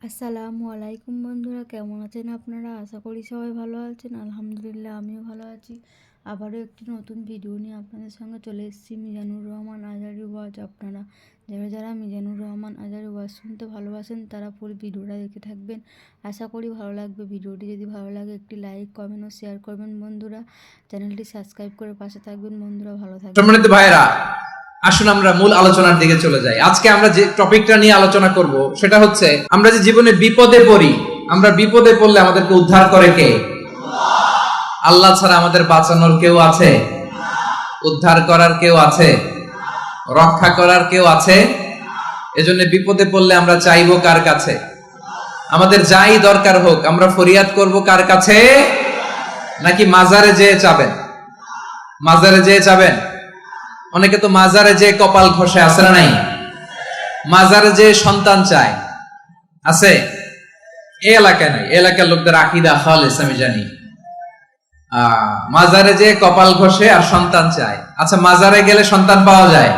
আসসালামু আলাইকুম বন্ধুরা, কেমন আছেন আপনারা? আশা করি সবাই ভালো আছেন। আলহামদুলিল্লাহ, আমিও ভালো আছি। আবারও একটি নতুন ভিডিও নিয়ে আপনাদের সঙ্গে চলে এসেছি। মিজানুর রহমান আজহারী ওয়াজ। আপনারা যারা যারা মিজানুর রহমান আজহারী ওয়াজ শুনতে ভালোবাসেন তারা পুরো ভিডিওটা দেখে থাকবেন। আশা করি ভালো লাগবে। ভিডিওটি যদি ভালো লাগে একটি লাইক, কমেন্ট ও শেয়ার করবেন বন্ধুরা। চ্যানেলটি সাবস্ক্রাইব করে পাশে থাকবেন বন্ধুরা। ভালো থাকবেন। সম্মানিত ভাইরা, আসুন আমরা মূল আলোচনার দিকে চলে যাই। আজকে আমরা যে টপিকটা নিয়ে আলোচনা করব সেটা হচ্ছে, আমরা যে জীবনে বিপদে পড়ি, আমরা বিপদে পড়লে আমাদেরকে উদ্ধার করে কে? আল্লাহ ছাড়া আমাদের বাঁচানোর কেউ আছে? উদ্ধার করার কেউ আছে? রক্ষা করার কেউ আছে? এজন্য বিপদে পড়লে আমরা চাইবো কার কাছে? আমাদের যাই দরকার হোক আমরা ফরিয়াদ করব কার কাছে? নাকি মাজারে যেয়ে চাবেন? মাজারে যেয়ে চাবেন? অনেকে তো মাজারে যে কপাল ঘষে, আছে না নাই? মাজারে যে সন্তান চায়, আছে? এই এলাকায় নাই, এলাকার লোকদের আকীদা খালেস আমি জানি। মাজারে যে কপাল ঘষে আর সন্তান চায়। আচ্ছা, মাজারে গেলে সন্তান পাওয়া যায়?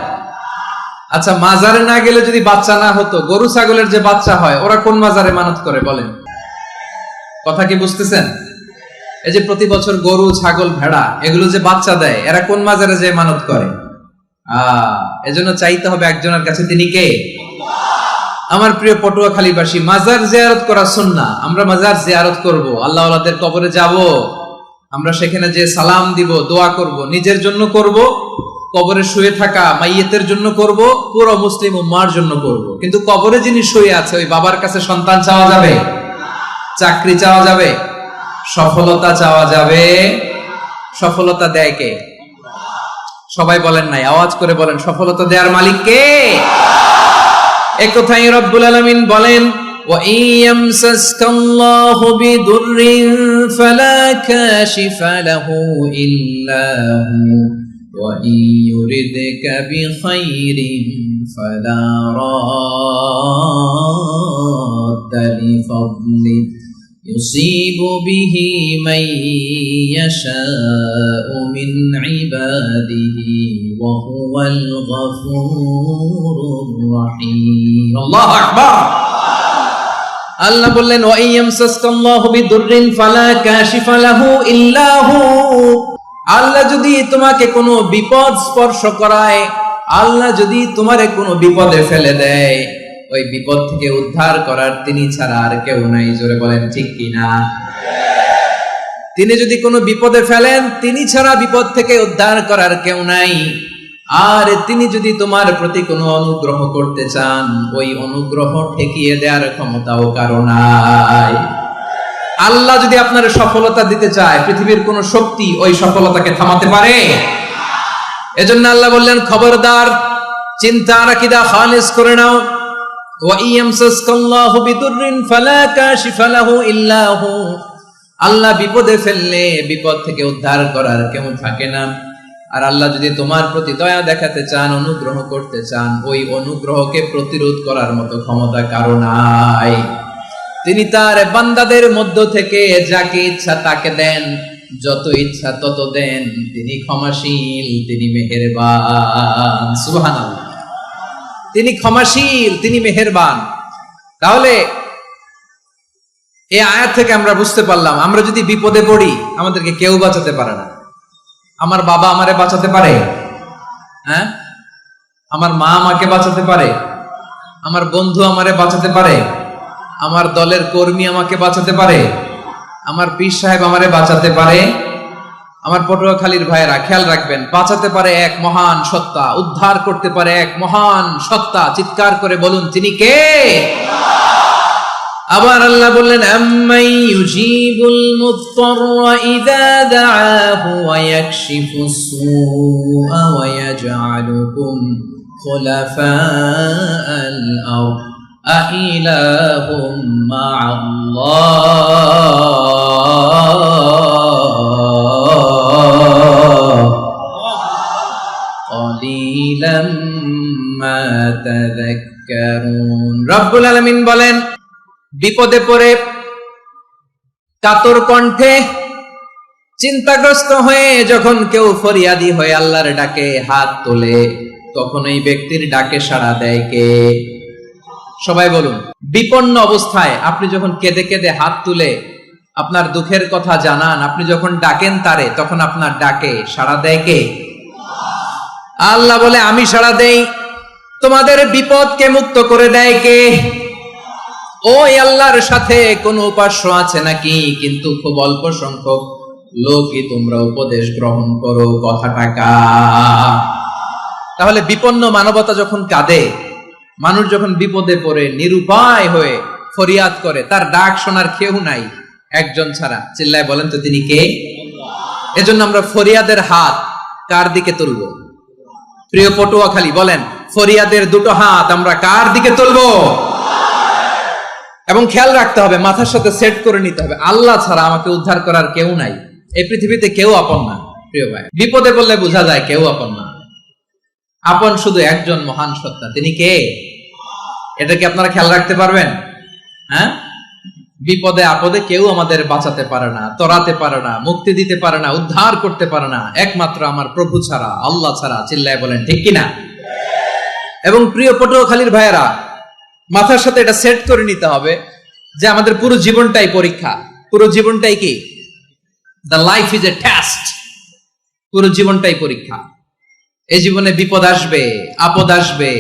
আচ্ছা, মাজারে না গেলে যদি বাচ্চা না হতো, গরু ছাগলের যে বাচ্চা হয় ওরা কোন মাজারে মানত করে বলেন? কথা কি বুঝতেছেন? এই যে প্রতি বছর গরু, ছাগল, ভেড়া এগুলো যে বাচ্চা দেয়, এরা কোন মাজারে যে মানত করে? এজন্য চাইতে হবে একজনের কাছে, তিনি কে? আমার প্রিয় পটুয়াখালীবাসী, মাজার জিয়ারত করা সুন্নাহ। আমরা মাজার জিয়ারত করব, আল্লাহ ওয়ালাদের কবরে যাব, আমরা সেখানে যে সালাম দিব, দোয়া করব, নিজের জন্য করব, কবরে শুয়ে থাকা মাইয়েতের জন্য করব, পুরো মুসলিম উম্মাহর জন্য করব। কিন্তু কবরে যিনি শুয়ে আছে ওই বাবার কাছে সন্তান চাওয়া যাবে? চাকরি চাওয়া যাবে? সফলতা চাওয়া যাবে? সফলতা দেয় কে? সবাই বলেন নাই, আওয়াজ করে বলেন, সফলতা দেওয়ার মালিক কে? এক কথাই রব্বুল আলামিন বলেন, ওয়া ইয়ামসাসকাল্লাহু বিদুররিন ফালা কাশিফা লাহু ইল্লা হু ওয়া ইয়ুরিদকা বিখাইরিন ফালা রাদ্দা লিফাদলি يصيب به من يشاء من عباده وهو الغفور الرحيم الله أكبر আল্লাহ বললেন, ওয়া ইয়ামসাসকাল্লাহু বিদুররিন ফালা কাশিফা লাহু ইল্লা হু। আল্লাহ যদি তোমাকে কোনো বিপদ স্পর্শ করায়, আল্লাহ যদি তোমারে কোনো বিপদে ফেলে দেয়, ওই বিপদ থেকে উদ্ধার করার তিনি ছাড়া আর কেউ নাই। জোরে বলেন ঠিক কিনা? তিনি যদি কোনো বিপদে ফেলেন, তিনি ছাড়া বিপদ থেকে উদ্ধার করার কেউ নাই। আর তিনি যদি তোমার প্রতি কোনো অনুগ্রহ করতে চান, ওই অনুগ্রহ ঠেকিয়ে দেওয়ার ক্ষমতাও কারো নাই। আল্লাহ যদি আপনার সফলতা দিতে চায়, পৃথিবীর কোন শক্তি ওই সফলতাকে থামাতে পারে? এজন্য আল্লাহ বললেন, খবরদার, চিন্তা আর আকীদা খালিস করে নাও। আল্লাহ বিপদে ফেললে বিপদ থেকে উদ্ধার করার কেউ থাকে না। আর আল্লাহ যদি তোমার প্রতি দয়া দেখাতে চান, অনুগ্রহ করতে চান, ওই অনুগ্রহকে প্রতিরোধ করার মতো ক্ষমতা কারো নাই। তিনি তার বান্দাদের মধ্য থেকে যাকে ইচ্ছা তাকে দেন, যত ইচ্ছা তত দেন। তিনি ক্ষমাশীল, তিনি মেহেরবান। সুবহানাল্লাহ। তিনি ক্ষমাশীল, তিনি মেহেরবান। তাহলে এই আয়াত থেকে আমরা বুঝতে পারলাম, আমরা যদি বিপদে পড়ি আমাদেরকে কেউ বাঁচাতে পারে না। আমার বাবা আমারে বাঁচাতে পারে? হ্যাঁ? আমার মা আমাকে বাঁচাতে পারে? আমার বন্ধু আমারে বাঁচাতে পারে? আমার দলের কর্মী আমাকে বাঁচাতে পারে? আমার পীর সাহেব আমারে বাঁচাতে পারে? আমার পটুয়াখালীর ভাইয়েরা খেয়াল রাখবেন, বাঁচাতে পারে এক মহান সত্তা, উদ্ধার করতে পারে এক মহান সত্তা। চিৎকার করে বলুন, তিনি কে? আবার আল্লাহ বললেন, আম্মাই ইউজিবুল মুত্তাররা ইযা দাআহু ওয়া ইয়াকশিফুস সুআ ওয়া ইয়াজআলুকুম খুলাফাআল আরদ আইলাহুম মা'আল্লাহ ক্বালিলাম মা তাযাক্কারুন। রব্বুল আলামিন বলেন, বিপদে পড়ে কাতর কণ্ঠে চিন্তাগ্রস্ত হয়ে যখন কেউ ফরিয়াদি হয়ে আল্লাহর ডাকে হাত তোলে, তখন এই ব্যক্তির ডাকে সাড়া দেয় কে? সবাই বলুন। বিপন্ন অবস্থায় আপনি যখন কেঁদে কেঁদে হাত তুলে আপনার দুঃখের কথা জানান, আপনি যখন ডাকেন তারে, তখন আপনার ডাকে সাড়া দেয় কে? আল্লাহ বলে আমি সাড়া দেই। তোমাদের বিপদকে মুক্ত করে দেয় কে? ওই আল্লাহর সাথে কোন উপাস্য আছে নাকি? কিন্তু খুব অল্প সংখ্যক লোকই তোমরা উপদেশ গ্রহণ করো কথাটা। তাহলে বিপন্ন মানবতা যখন কাঁদে, মানুষ যখন বিপদে পড়ে নিরুপায় হয়ে ফরিয়াদ করে, তার ডাক শোনার কেউ নাই একজন ছাড়া। চিল্লায় বলেন তো তিনি কে? এজন্য আমরা ফরিয়াদের হাত কার দিকে তুলব? প্রিয় পটুয়াখালী বলেন, ফরিয়াদের দুটো হাত আমরা কার দিকে তুলব? এবং খেয়াল রাখতে হবে, মাথার সাথে সেট করে নিতে হবে, আল্লাহ ছাড়া আমাকে উদ্ধার করার কেউ নাই। এই পৃথিবীতে কেউ আপন না। প্রিয় ভাই, বিপদে পড়লে বোঝা যায় কেউ আপন না। আপন শুধু একজন মহান সত্তা, তিনি কে? এটা কি আপনারা খেয়াল রাখতে পারবেন? হ্যাঁ, বিপদে আপদে কেউ আমাদের বাঁচাতে পারে না, তরাতে পারে না, মুক্তি দিতে পারে না, উদ্ধার করতে পারে না, একমাত্র আমার প্রভু ছাড়া, আল্লাহ ছাড়া। চিল্লায় বলেন ঠিক কিনা? এবং প্রিয় পটুয়াখালীর ভাইয়েরা, মাথার সাথে এটা সেট করে নিতে হবে যে আমাদের পুরো জীবনটাই পরীক্ষা। পুরো জীবনটাই কি? The life is a test. পুরো জীবনটাই পরীক্ষা। এই জীবনে বিপদ আসবে, আপদ আসবে,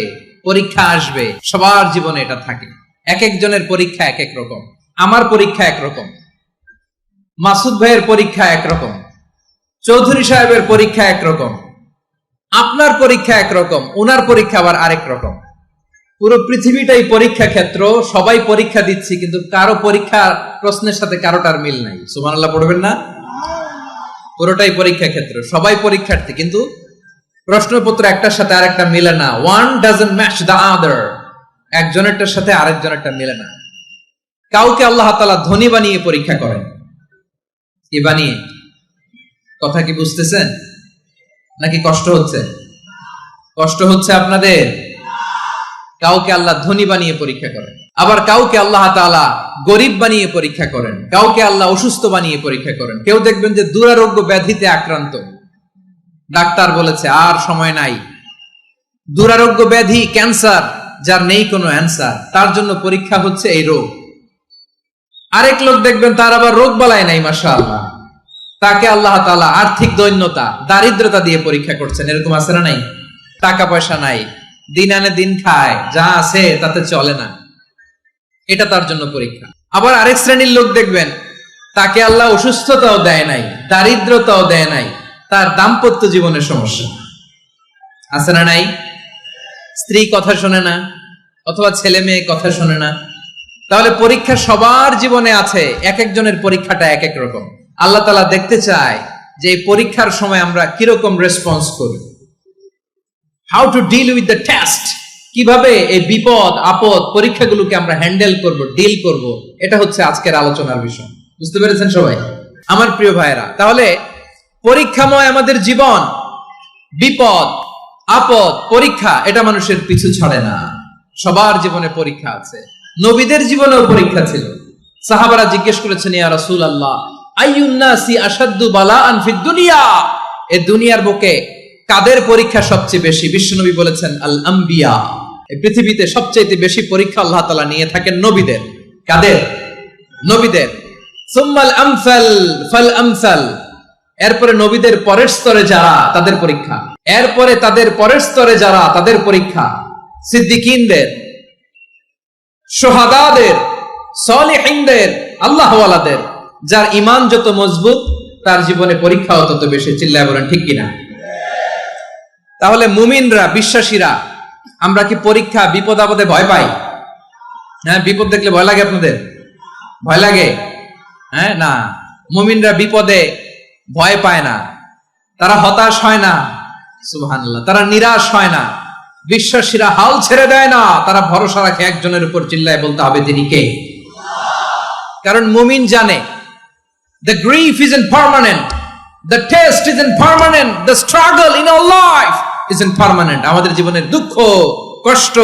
পরীক্ষা আসবে, সবার জীবনে এটা থাকে। এক একজনের পরীক্ষা এক এক রকম। আমার পরীক্ষা একরকম, মাসুদ ভাইয়ের পরীক্ষা একরকম, চৌধুরী সাহেবের পরীক্ষা একরকম, আপনার পরীক্ষা একরকম, ওনার পরীক্ষা আবার আরেক রকম। পুরো পৃথিবীটাই পরীক্ষা ক্ষেত্র, সবাই পরীক্ষা দিচ্ছি, কিন্তু কারো পরীক্ষা প্রশ্নের সাথে কারোটার মিল নাই। সুবহানাল্লাহ পড়বেন না? পুরোটাই পরীক্ষা ক্ষেত্র, সবাই পরীক্ষার্থী, কিন্তু প্রশ্নপত্র একটার সাথে আরেকটা মিলে না। One doesn't match the other. একজনেরটার সাথে আরেকজনেরটা মিলে না। কাউকে আল্লাহ তাআলা ধনী বানিয়ে পরীক্ষা করেন। কি বানিয়ে? কথা কি বুঝতেছেন নাকি কষ্ট হচ্ছে? কষ্ট হচ্ছে আপনাদের? কাউকে আল্লাহ ধনী বানিয়ে পরীক্ষা করেন, আবার কাউকে আল্লাহ তাআলা গরিব বানিয়ে পরীক্ষা করেন, কাউকে আল্লাহ অসুস্থ বানিয়ে পরীক্ষা করেন। কেউ দেখবেন যে দুরারোগ্য ব্যাধিতে আক্রান্ত, ডাক্তার বলেছে আর সময় নাই, দুরারোগ্য ব্যাধি, ক্যান্সার, যার নেই কোনো অ্যান্সার, তার জন্য পরীক্ষা হচ্ছে এই রোগ। আরেক লোক দেখবেন তার আবার রোগ বালাই নাই, মাশাআল্লাহ, তাকে আল্লাহ তাআলা আর্থিক দৈন্যতা, দারিদ্রতা দিয়ে পরীক্ষা করছেন। এরকম আছে না নাই? টাকা পয়সা নাই, দিন আনে দিন খায়, যা আছে তাতে চলে না, এটা তার জন্য পরীক্ষা। আবার আরেক শ্রেণীর লোক দেখবেন তাকে আল্লাহ অসুস্থতাও দেয় নাই, দারিদ্রতাও দেয় নাই, তার দাম্পত্য জীবনের সমস্যা আছে না নাই? স্ত্রী কথা শোনে না, অথবা ছেলে মেয়ে কথা শোনে না। তাহলে পরীক্ষা সবার জীবনে আছে, এক একজনের পরীক্ষাটা এক এক রকম। আল্লাহ তাআলা দেখতে চায় যে এই পরীক্ষার সময় আমরা কিরকম রেসপন্স করি, how to deal with the test, কিভাবে এই বিপদ আপদ পরীক্ষাগুলোকে আমরা হ্যান্ডেল করব, ডিল করব। এটা হচ্ছে আজকের আলোচনার বিষয়। বুঝতে পেরেছেন সবাই আমার প্রিয় ভাইয়েরা? তাহলে পরীক্ষাময় আমাদের জীবন, বিপদ আপদ পরীক্ষা, এটা মানুষের পিছু ছাড়ে না। সবার জীবনে পরীক্ষা আছে। নবীদের জীবনেও পরীক্ষা ছিল। সাহাবারা জিজ্ঞেস করেছেন, ইয়া রাসূলুল্লাহ, আইয়ুন নাসি আশাদ্দু বালাআন ফিদ দুনিয়া, এই দুনিয়ার বুকে কাদের পরীক্ষা সবচেয়ে বেশি? বিশ্বনবী বলেছেন, আল আম্বিয়া। এই পৃথিবীতে সবচেয়ে বেশি পরীক্ষা আল্লাহ তাআলা নিয়ে থাকেন নবীদের। কাদের? নবীদের। সুম্মাল আমসাল ফাল আমসাল, এরপরে নবীদের পরের স্তরে যারা, তাদের পরীক্ষা। এরপরে তাদের পরের স্তরে যারা, তাদের পরীক্ষা। সিদ্দিকিনদের, শুহাদাদের, সালিহিনদের, আল্লাহওয়ালাদের। যার ঈমান যত মজবুত, তার জীবনে পরীক্ষাও তত বেশি। চিল্লায় বলেন ঠিক কিনা? তাহলে মুমিনরা, বিশ্বাসীরা, আমরা কি পরীক্ষা বিপদ আপদে ভয় পাই? হ্যাঁ, বিপদ দেখলে ভয় লাগে আপনাদের? ভয় লাগে? হ্যাঁ, না, মুমিনরা বিপদে ভয় পায় না, তারা হতাশ হয় না, সুবহানাল্লাহ, তারা নিরাশ হয় না। বিশ্বাসীরা হাল ছেড়ে দেয় না, তারা ভরসা রাখে একজনের উপর। চিল্লায় বলতে হবে তিনি কে? কারণ মুমিন জানে the grief isn't permanent, the test isn't permanent, the struggle in our life isn't permanent. আমাদের জীবনের দুঃখ, কষ্ট,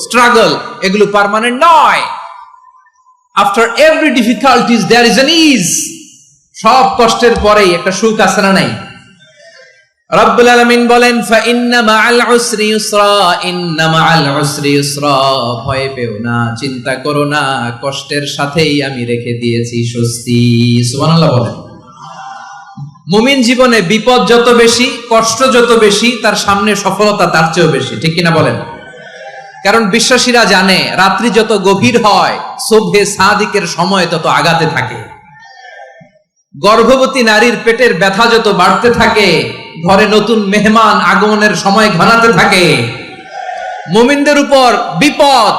স্ট্রাগল, এগুলো পার্মানেন্ট নয়। after every difficulties there is an ease. সব কষ্টের পরেই একটা সুখ আছে না নাই? রব্বুল আলামিন বলেন ফাইন্না মাআল উসরি ইউসরা, ইন্না মাআল উসরি ইউসরা, ভয় পেও না, চিন্তা করো না, কষ্টের সাথেই আমি রেখে দিয়েছি স্বস্তি। সুবহানাল্লাহ বলেন। মুমিন জীবনে বিপদ যত বেশি, কষ্ট যত বেশি, তার সামনে সফলতা তার চেয়েও বেশি, ঠিক কিনা বলেন? কারণ বিশ্বাসীরা জানে রাত্রি যত গভীর হয় সুবহে সাদিকের সময় তত আগাতে থাকে। গর্ভবতী নারীর পেটের ব্যথা যত বাড়তে থাকে, ঘরে নতুন মেহমান আগমনের সময় ঘনাতে থাকে। মুমিনদের উপর বিপদ,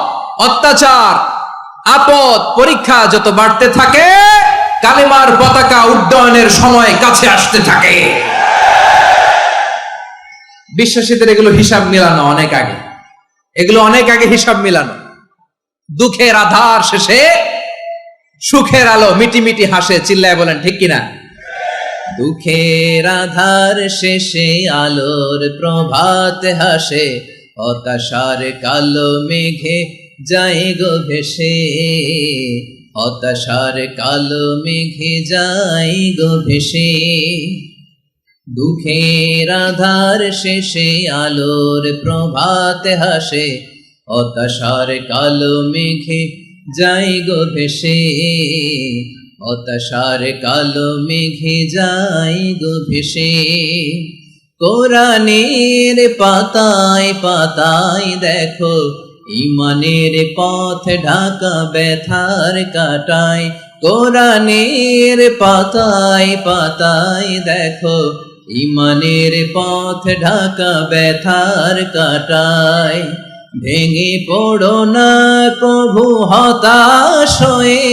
অত্যাচার, আপদ, পরীক্ষা যত বাড়তে থাকে, কালেমার পতাকা উড্ডয়নের সময় কাছে আসতে থাকে। বিশ্বাসীদের এগুলো হিসাব মিলানো অনেক আগে, এগুলো অনেক আগে হিসাব মিলানো। দুঃখের আধার শেষে সুখের আলো মিটি মিটি হাসে, চিল্লায় বলেন ঠিক কিনা? দুঃখের আধার শেষে আলোর প্রভাত হাসে, হতাশার কালো মেঘে যায় গো ভেসে, হতাশার কালো মেঘে যায় গো ভেসে। দুঃখের আধার শেষে আলোর প্রভাত হাসে, হতাশার কালো মেঘে যায় গো ভেসে, হতাশার কালো মেঘে যায় গো ভেসে। কোরআনের পাতায় পাতায় দেখো ঈমানের পথ ঢাকা ব্যথার কাটায়, কোরআনের পাতায় পাতায় দেখো ঈমানের পথ ঢাকা ব্যথার কাটায়। ভেঙে পড়ো না কভু হতাশ হয়ে,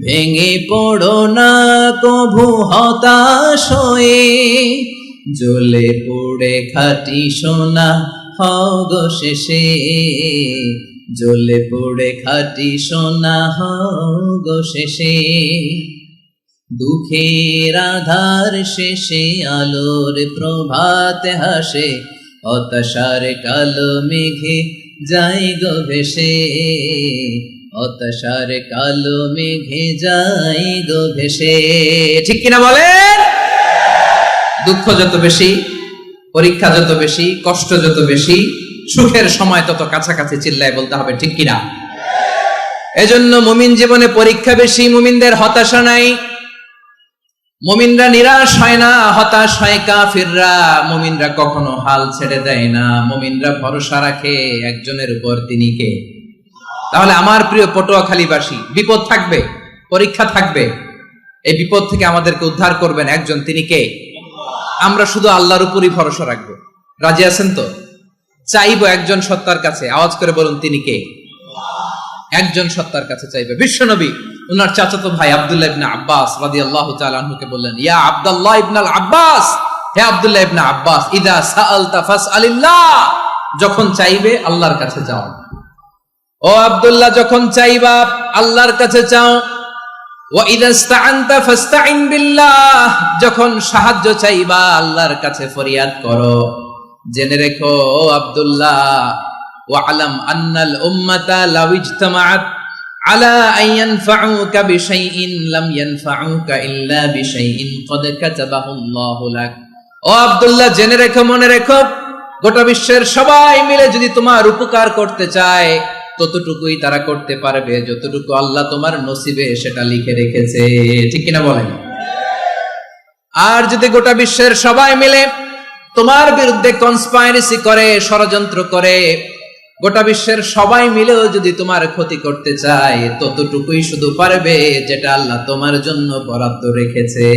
ভেঙে পড়ো না কভু হতাশ হয়ে, জ্বলে পুড়ে খাঁটি সোনা হও গো শেষে, জ্বলে পুড়ে খাঁটি সোনা হও গো শেষে। দুঃখের আধার শেষে আলোর প্রভাত হাসে, হতাশার কালো মেঘে যায় গো ভেসে, হতাশার কালো মেঘে যায় গো ভেসে। ঠিক কিনা বলেন? দুঃখ যত বেশি, পরীক্ষা যত বেশি, কষ্ট যত বেশি, সুখের সময় তত কাছাকাছি, চিল্লায় বলতে হবে ঠিক কিনা? এজন্য মুমিন জীবনে পরীক্ষা বেশি, মুমিনদের হতাশা নাই। মুমিনরা নিরাশ হয় না, হতাশ হয় কাফিররা। মুমিনরা কখনো হাল ছেড়ে দেয় না, মুমিনরা ভরসা রাখে একজনের উপর, তিনি কে? তাহলে আমার প্রিয় পটুয়াখালীবাসী, বিপদ থাকবে, পরীক্ষা থাকবে, এই বিপদ থেকে আমাদেরকে উদ্ধার করবেন একজন, তিনি কে? আমরা শুধু আল্লাহর উপরই ভরসা রাখবো। রাজি আছেন তো? চাইবো একজন সত্তার কাছে, আওয়াজ করে বলুন তিনি কে? একজন সত্তার কাছে চাইবে। বিশ্বনবী উনার চাচাতো ভাই আব্দুল্লাহ ইবনে আব্বাস রাদিয়াল্লাহু তাআলা আনহুকে বললেন, ইয়া আব্দুল্লাহ ইবনুল আব্বাস, হে আব্দুল্লাহ ইবনে আব্বাস, ইদা সাআলতা ফাসআলিল্লাহ, যখন চাইবে আল্লাহর কাছে যাও। ও আব্দুল্লাহ, যখন চাইবা আল্লাহর কাছে চাও। ওয়া ইদা ইসতাআনতা ফাসতাইন বিল্লাহ, যখন সাহায্য চাইবা আল্লাহর কাছে ফরিয়াদ করো। জেনে রেখো ও আব্দুল্লাহ, ওয়া'লাম আন্নাল উম্মাতা লাউ ইজতামাআত আলা আন ইয়ানফাউকা বিশাইইন লাম ইয়ানফাউকা ইল্লা বিশাইইন ক্বাদ কাতাবাহু আল্লাহু লাক। ও আব্দুল্লাহ, জেনে রেখো, মনে রেখো, গোটা বিশ্বের সবাই মিলে যদি তোমার উপকার করতে চায় ততটুকুই তারা করতে পারবে যতটুকু আল্লাহ তোমার নসিবে সেটা লিখে রেখেছে। ঠিক কিনা বলেন? আর যদি গোটা বিশ্বের সবাই মিলে তোমার বিরুদ্ধে কনস্পাইরেসি করে, ষড়যন্ত্র করে, গোটা বিশ্বের সবাই মিলেও যদি তোমার ক্ষতি করতে চায় ততটুকুই শুধু পারবে যেটা আল্লাহ তোমার জন্য বরাদ্দ রেখেছে।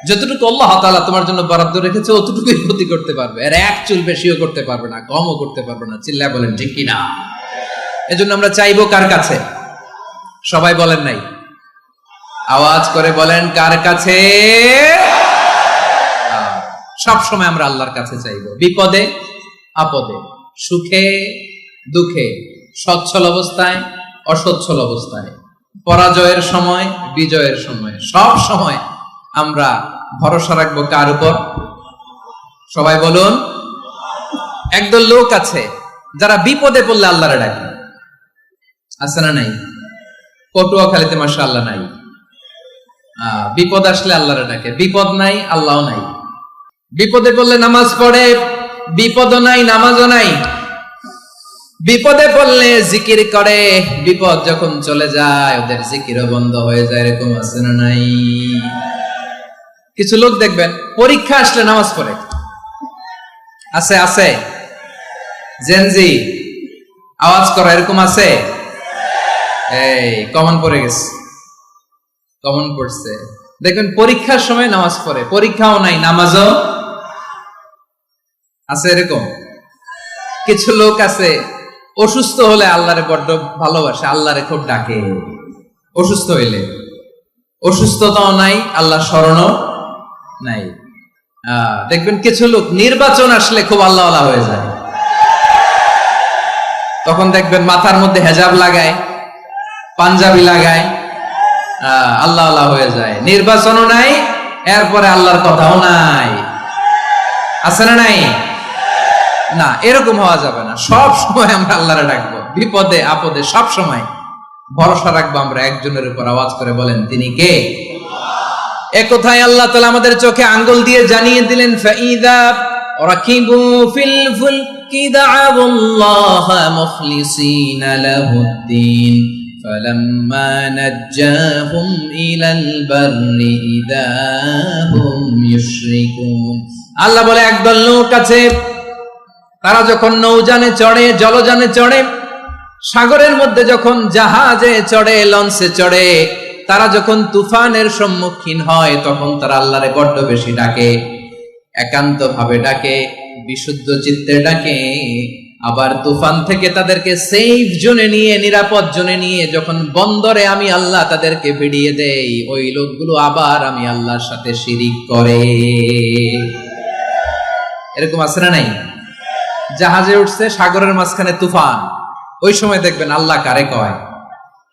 যতটুকু আল্লাহ তাআলা তোমার জন্য বরাদ্দ রেখেছে অতটুকুই ক্ষতি করতে পারবে, আর এক চুল বেশিও করতে পারবে না, কমও করতে পারবে না। চিল্লায় বলেন ঠিক কিনা? এজন্য আমরা চাইবো কার কাছে? সবাই বলেন নাই, আওয়াজ করে বলেন কার কাছে? সব সময় আমরা আল্লাহর কাছে চাইবো, বিপদে আপদে, সুখে দুঃখে, সচ্ছল অবস্থায় অসচ্ছল অবস্থায়, পরাজয়ের সময় বিজয়ের সময়, সব সময় আমরা ভরসা রাখবো কার উপর? সবাই বলুন। একদল লোক আছে যারা বিপদে পড়লে আল্লাহরে ডাকে, আছে না নাই? পটুয়াখালীতে মাশাআল্লাহ নাই, বিপদ আসলে আল্লাহরে ডাকে, বিপদ নাই আল্লাহ নাই। বিপদে পড়লে নামাজ পড়ে, বিপদও নাই নামাজও নাই। বিপদে পড়লে জিকির করে, বিপদ যখন চলে যায় ওদের জিকিরও বন্ধ হয়ে যায়। এরকম আছে না নাই? কিছু লোক দেখবেন পরীক্ষা আসলে নামাজ পড়ে, আছে আছে, জেনজি আওয়াজ করা, এরকম আছে? এই কমন পড়ে গেছে, কমন পড়ছে। দেখবেন পরীক্ষার সময় নামাজ পড়ে, পরীক্ষাও নাই নামাজও আছে। এরকম কিছু লোক আছে অসুস্থ হলে আল্লাহরে বড্ড ভালোবাসে, আল্লাহরে খুব ডাকে। অসুস্থ হইলে, অসুস্থতাও নাই, আল্লাহ স্মরণও নাই। দেখবেন কিছু লোক নির্বাচন আসলে খুব আল্লাহওয়ালা হয়ে যায়। তখন দেখবেন মাথার মধ্যে হেজাব লাগায়, পাঞ্জাবি লাগায়, আল্লাহওয়ালা হয়ে যায়। নির্বাচনও নাই, এরপরে আল্লাহর কথাও নাই। আছে না নাই? না, এরকম হওয়া যাবে না। সব সময় আমরা আল্লাহরে ডাকবো, বিপদে আপদে সব সময় ভরসা রাখবো আমরা একজনের উপর। আওয়াজ করে বলেন, তিনি কে? একথায় আল্লাহ তাআলা আমাদের চোখে আঙ্গুল দিয়ে জানিয়ে দিলেন, ফাইদা রাকিবু ফিল ফুলকি দা'আবুল্লাহা মুখলিসিনা লাহুদ্দিন ফালাম্মা নাজ্জাহুম ইলাল বাররি ইযা হুম ইউশরিকুন। আল্লাহ বলে, একদল লোক আছে, তারা যখন নৌযানে চড়ে, জলযানে চড়ে, সাগরের মধ্যে যখন জাহাজে চড়ে, লঞ্চে চড়ে, তারা যখন তুফানের সম্মুখীন হয় তখন তারা আল্লাহরে বড্ড বেশি ডাকে, একান্ত ভাবে ডাকে, বিশুদ্ধ চিত্তে ডাকে। আবার তুফান থেকে তাদেরকে সেফ জোনে নিয়ে, নিরাপদ জোনে নিয়ে যখন বন্দরে আমি আল্লাহ তাদেরকে ভিড়িয়ে দেই, ওই লোকগুলো আবার আমি আল্লাহর সাথে শিরিক করে। এরকম আছে না নাই? জাহাজে উঠছে, সাগরের মাঝখানে তুফান, ওই সময় দেখবেন আল্লাহ কারে কয়।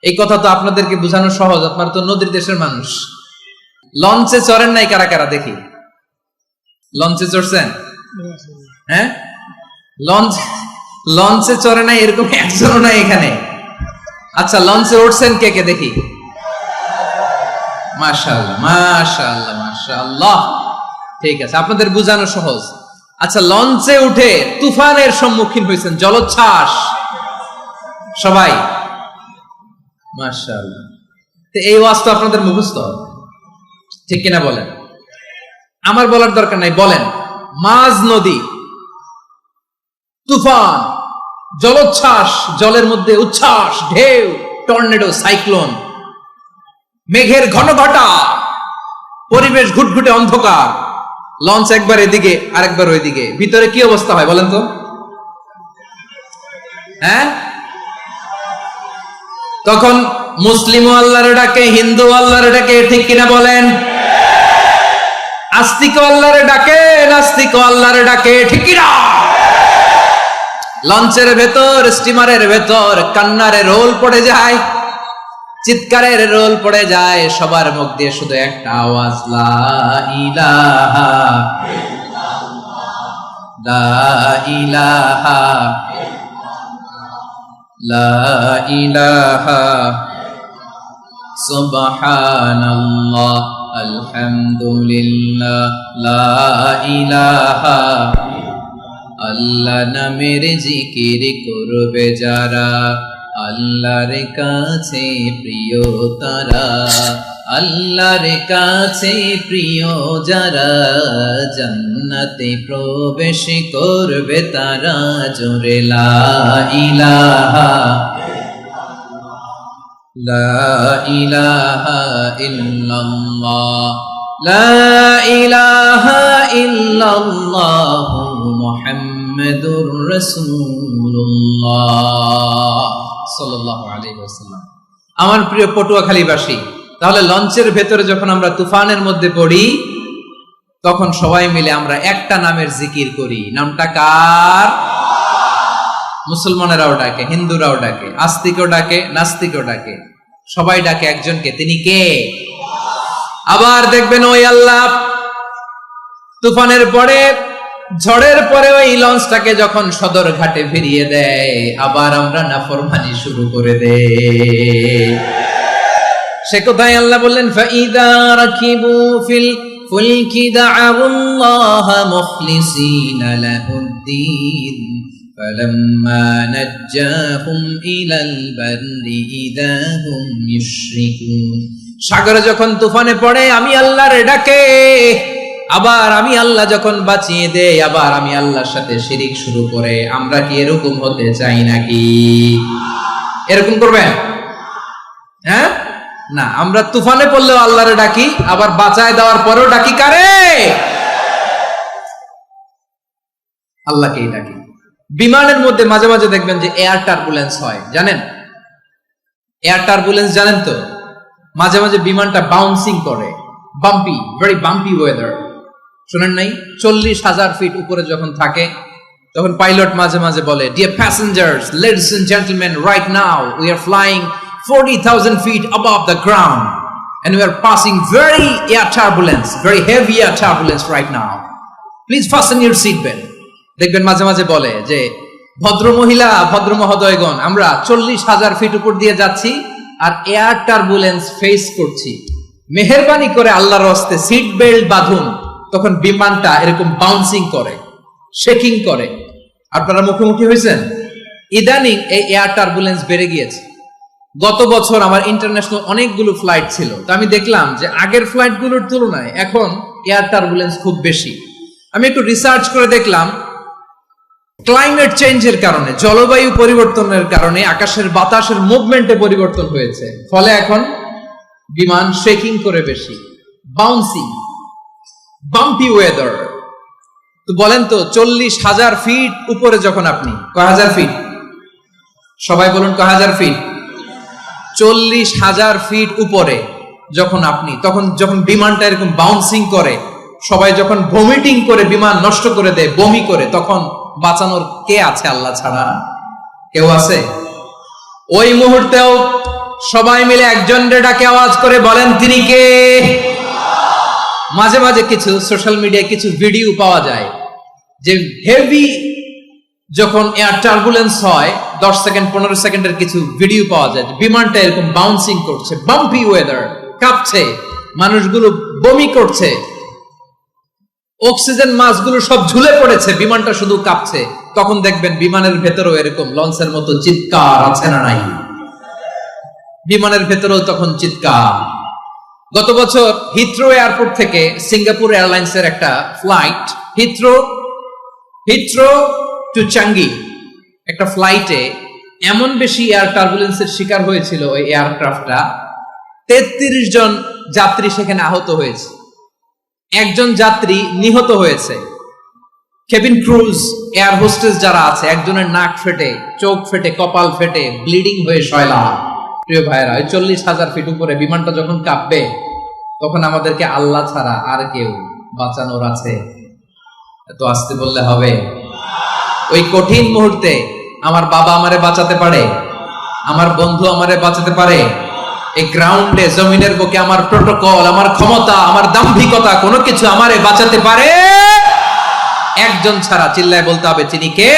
এই কথা তো আপনাদেরকে বোঝানো সহজ, আপনারা তো নদীর দেশের মানুষ। লঞ্চে চড়েন নাই কারা কারা? দেখি, লঞ্চে চড়ছেন? হ্যাঁ, লঞ্চে চড়ে নাই এরকম একজনও নাই এখানে। আচ্ছা, লঞ্চে উঠছেন কে কে? দেখি। মাশাআল্লাহ মাশাআল্লাহ মাশাআল্লাহ, ঠিক আছে, আপনাদের বোঝানো সহজ। আচ্ছা, লঞ্চে উঠে তুফানের সম্মুখীন হয়েছেন, জলোচ্ছ্বাস সবাই? মাশাআল্লাহ। তো এই ওয়াজ তো আপনাদের মুখস্থ, ঠিক কিনা বলেন? আমার বলার দরকার নাই, বলেন। মাঝ নদী, তুফান, জলোচ্ছ্বাস, জলের মধ্যে উচ্ছ্বাস, ঢেউ, টর্নেডো, সাইক্লোন, মেঘের ঘনঘটা, পরিবেশ ঘুটঘুটে অন্ধকার, লঞ্চ একবার এদিকে আরেকবার ওইদিকে, ভিতরে কি অবস্থা হয় বলেন তো? হ্যাঁ, তখন মুসলিম আল্লাহর ডাকে, হিন্দু আল্লাহর ডাকে, ঠিক কিনা বলেন? আস্তিক আল্লাহর ডাকে, নাস্তিক আল্লাহর ডাকে, ঠিক কিনা? লঞ্চের ভেতর, স্টিমারের ভেতর কান্নারে রোল পড়ে যায়, চিৎকারের রোল পড়ে যায়, সবার মুখ দিয়ে শুধু একটা আওয়াজ, লা ইলাহা লা ইলাহা লা ইলাহা সুবহানাল্লাহ আলহামদুলিল্লাহ লা ইলাহা। আল্লাহ নামের জিকির করবে যারা, আল্লাহর কাছে প্রিয় তারা, আল্লাহর কাছে প্রিয় যারা, জান্নাতে প্রবেশ করবে তারা, জোরে লা ইলাহা লা ইলাহা ইল্লাল্লাহ লা ইলাহা ইল্লাল্লাহ মুহাম্মাদুর রাসূলুল্লাহ সাল্লাল্লাহু আলাইহি ওয়াসাল্লাম। আমার প্রিয় পটুয়াখালীবাসী, তাহলে লঞ্চের ভেতরে যখন আমরা তুফানের মধ্যে পড়ি তখন সবাই মিলে আমরা একটা নামের জিকির করি। নামটা কার? মুসলমানেরাও ডাকে, হিন্দুরাও ডাকে, আস্তিকও ডাকে, নাস্তিকও ডাকে, সবাই ডাকে একজনকে, তিনি কে? আবার দেখবেন ওই আল্লাহ তুফানের পরে, ঝড়ের পরে ওই লঞ্চটাকে যখন সদর ঘাটে ফিরিয়ে দেয়, আবার আমরা নাফরমানি শুরু করে দেই। সে কোথায়? আল্লাহ বললেন ফাইদা রাকিবু ফিল ফুলকি দা'আল্লাহ মুখলিসিনা লাহুদ্দিন ফালাম্মা নাজ্জাহুম ইলাল বাররি ইযা হুম ইউশরিকুন। সাগরে যখন তুফানে পড়ে আমি আল্লাহর ডাকে, আবার আমি আল্লাহ যখন বাঁচিয়ে দেই, আবার আমি আল্লাহর সাথে শিরিক শুরু করে। আমরা কি এরকম হতে চাই নাকি? এরকম করবেন? হ্যাঁ না, আমরা তুফানে পড়লেও আল্লাহরে ডাকি, আবার বাঁচায় দেওয়ার পরেও ডাকি কারে? আল্লাহকেই ডাকি। বিমানের মধ্যে মাঝে মাঝে দেখবেন যে এয়ার টার্বুলেন্স হয়, জানেন? এয়ার টার্বুলেন্স জানেন তো? মাঝে মাঝে বিমানটা বাউন্সিং করে, বাম্পি, ভেরি বাম্পি ওয়েদার। শোনেন নাই? 40,000 ফিট উপরে যখন থাকে তখন পাইলট মাঝে মাঝে বলে, dear passengers, ladies and gentleman, right now we are flying 40,000 feet above the ground and we are passing very air turbulence, very heavy air turbulence right now. Please fasten your seat belt. দেখবেন মাঝে মাঝে বলে যে ভদ্র মহিলা, ভদ্র মহোদয়গণ, আমরা 40,000 ফিট উপর দিয়ে যাচ্ছি আর এয়ার টার্বুলেন্স ফেস করছি, মেহেরবানি করে আল্লাহর হস্তে সিট বেল্ট বাঁধুন। তখন বিমানটা এরকম বাউন্সিং করে, শেকিং করে। আপনারা মুখোমুখি হয়েছেন? ইদানিং এই এয়ার টার্বুলেন্স বেড়ে গিয়েছে। গত বছর আমার ইন্টারন্যাশনাল অনেকগুলো ফ্লাইট ছিল, তো আমি দেখলাম যে আগের ফ্লাইটগুলোর তুলনায় এখন এয়ার টার্বুলেন্স খুব বেশি। আমি একটু রিসার্চ করে দেখলাম ক্লাইমেট চেঞ্জের কারণে, জলবায়ু পরিবর্তনের কারণে আকাশের বাতাসের মুভমেন্টে পরিবর্তন হয়েছে, ফলে এখন বিমান শেকিং করে বেশি, বাউন্সিং, বাম্পি ওয়েদার। তো বলেন তো 40,000 ফিট উপরে যখন আপনি, কয় হাজার ফিট? সবাই বলুন কয় হাজার ফিট? 40,000 ফিট উপরে যখন আপনি, তখন যখন বিমানটা এরকম বাউন্সিং করে, সবাই যখন ভমিটিং করে বিমান নষ্ট করে দেয়, বমি করে, তখন বাঁচানোর কে আছে আল্লাহ ছাড়া? কেউ আছে? ওই মুহূর্তেও সবাই মিলে একজনের ডাকে আওয়াজ করে বলেন তিনি কে? মাঝে মাঝে কিছু সোশ্যাল মিডিয়ায় কিছু ভিডিও পাওয়া যায় যে হেভি যখন এয়ার টার্বুলেন্স হয়, 10 সেকেন্ড 15 সেকেন্ডের কিছু ভিডিও পাওয়া যায়, বিমানটা এরকম বাউন্সিং করছে, বাম্পি ওয়েদার, কাঁপছে, মানুষগুলো বমি করছে, অক্সিজেন মাস্কগুলো সব ঝুলে পড়েছে, বিমানটা শুধু কাঁপছে। তখন দেখবেন বিমানের ভেতরেও এরকম লঞ্চের মতো চিৎকার আছে না নাই? বিমানের ভেতরেও তখন চিৎকার। গত বছর হিথ্রো এয়ারপোর্ট থেকে সিঙ্গাপুর এয়ারলাইন্সের একটা ফ্লাইট, হিথ্রো টু চাঙ্গি, একটা ফ্লাইটে এমন বেশি এয়ার টার্বুলেন্সের শিকার হয়েছিল ওই এয়ারক্রাফটটা, 33 জন যাত্রী সেখানে আহত হয়েছে, একজন যাত্রী নিহত হয়েছে। কেবিন ক্রুজ, এয়ার হোস্টেস যারা আছে, একজনের নাক ফেটে, চোখ ফেটে, কপাল ফেটে, ব্লিডিং হয়ে শয়লা। প্রিয় ভাইরা, ওই 40,000 ফিট উপরে বিমানটা যখন কাঁপবে, তখন আমাদেরকে আল্লাহ ছাড়া আর কেউ বাঁচানোর আছে? এত আসতে বললে হবে? ওই কঠিন মুহূর্তে আমার বাবা আমারে বাঁচাতে পারে, আমার বন্ধু আমারে বাঁচাতে পারে। এই গ্রাউন্ডে, জমিনের বুকে আমার প্রোটোকল, আমার ক্ষমতা, আমার দাম্ভিকতা, কোনো কিছু আমারে বাঁচাতে পারে একজন ছাড়া। চিল্লায় বলতে হবে তিনি কে?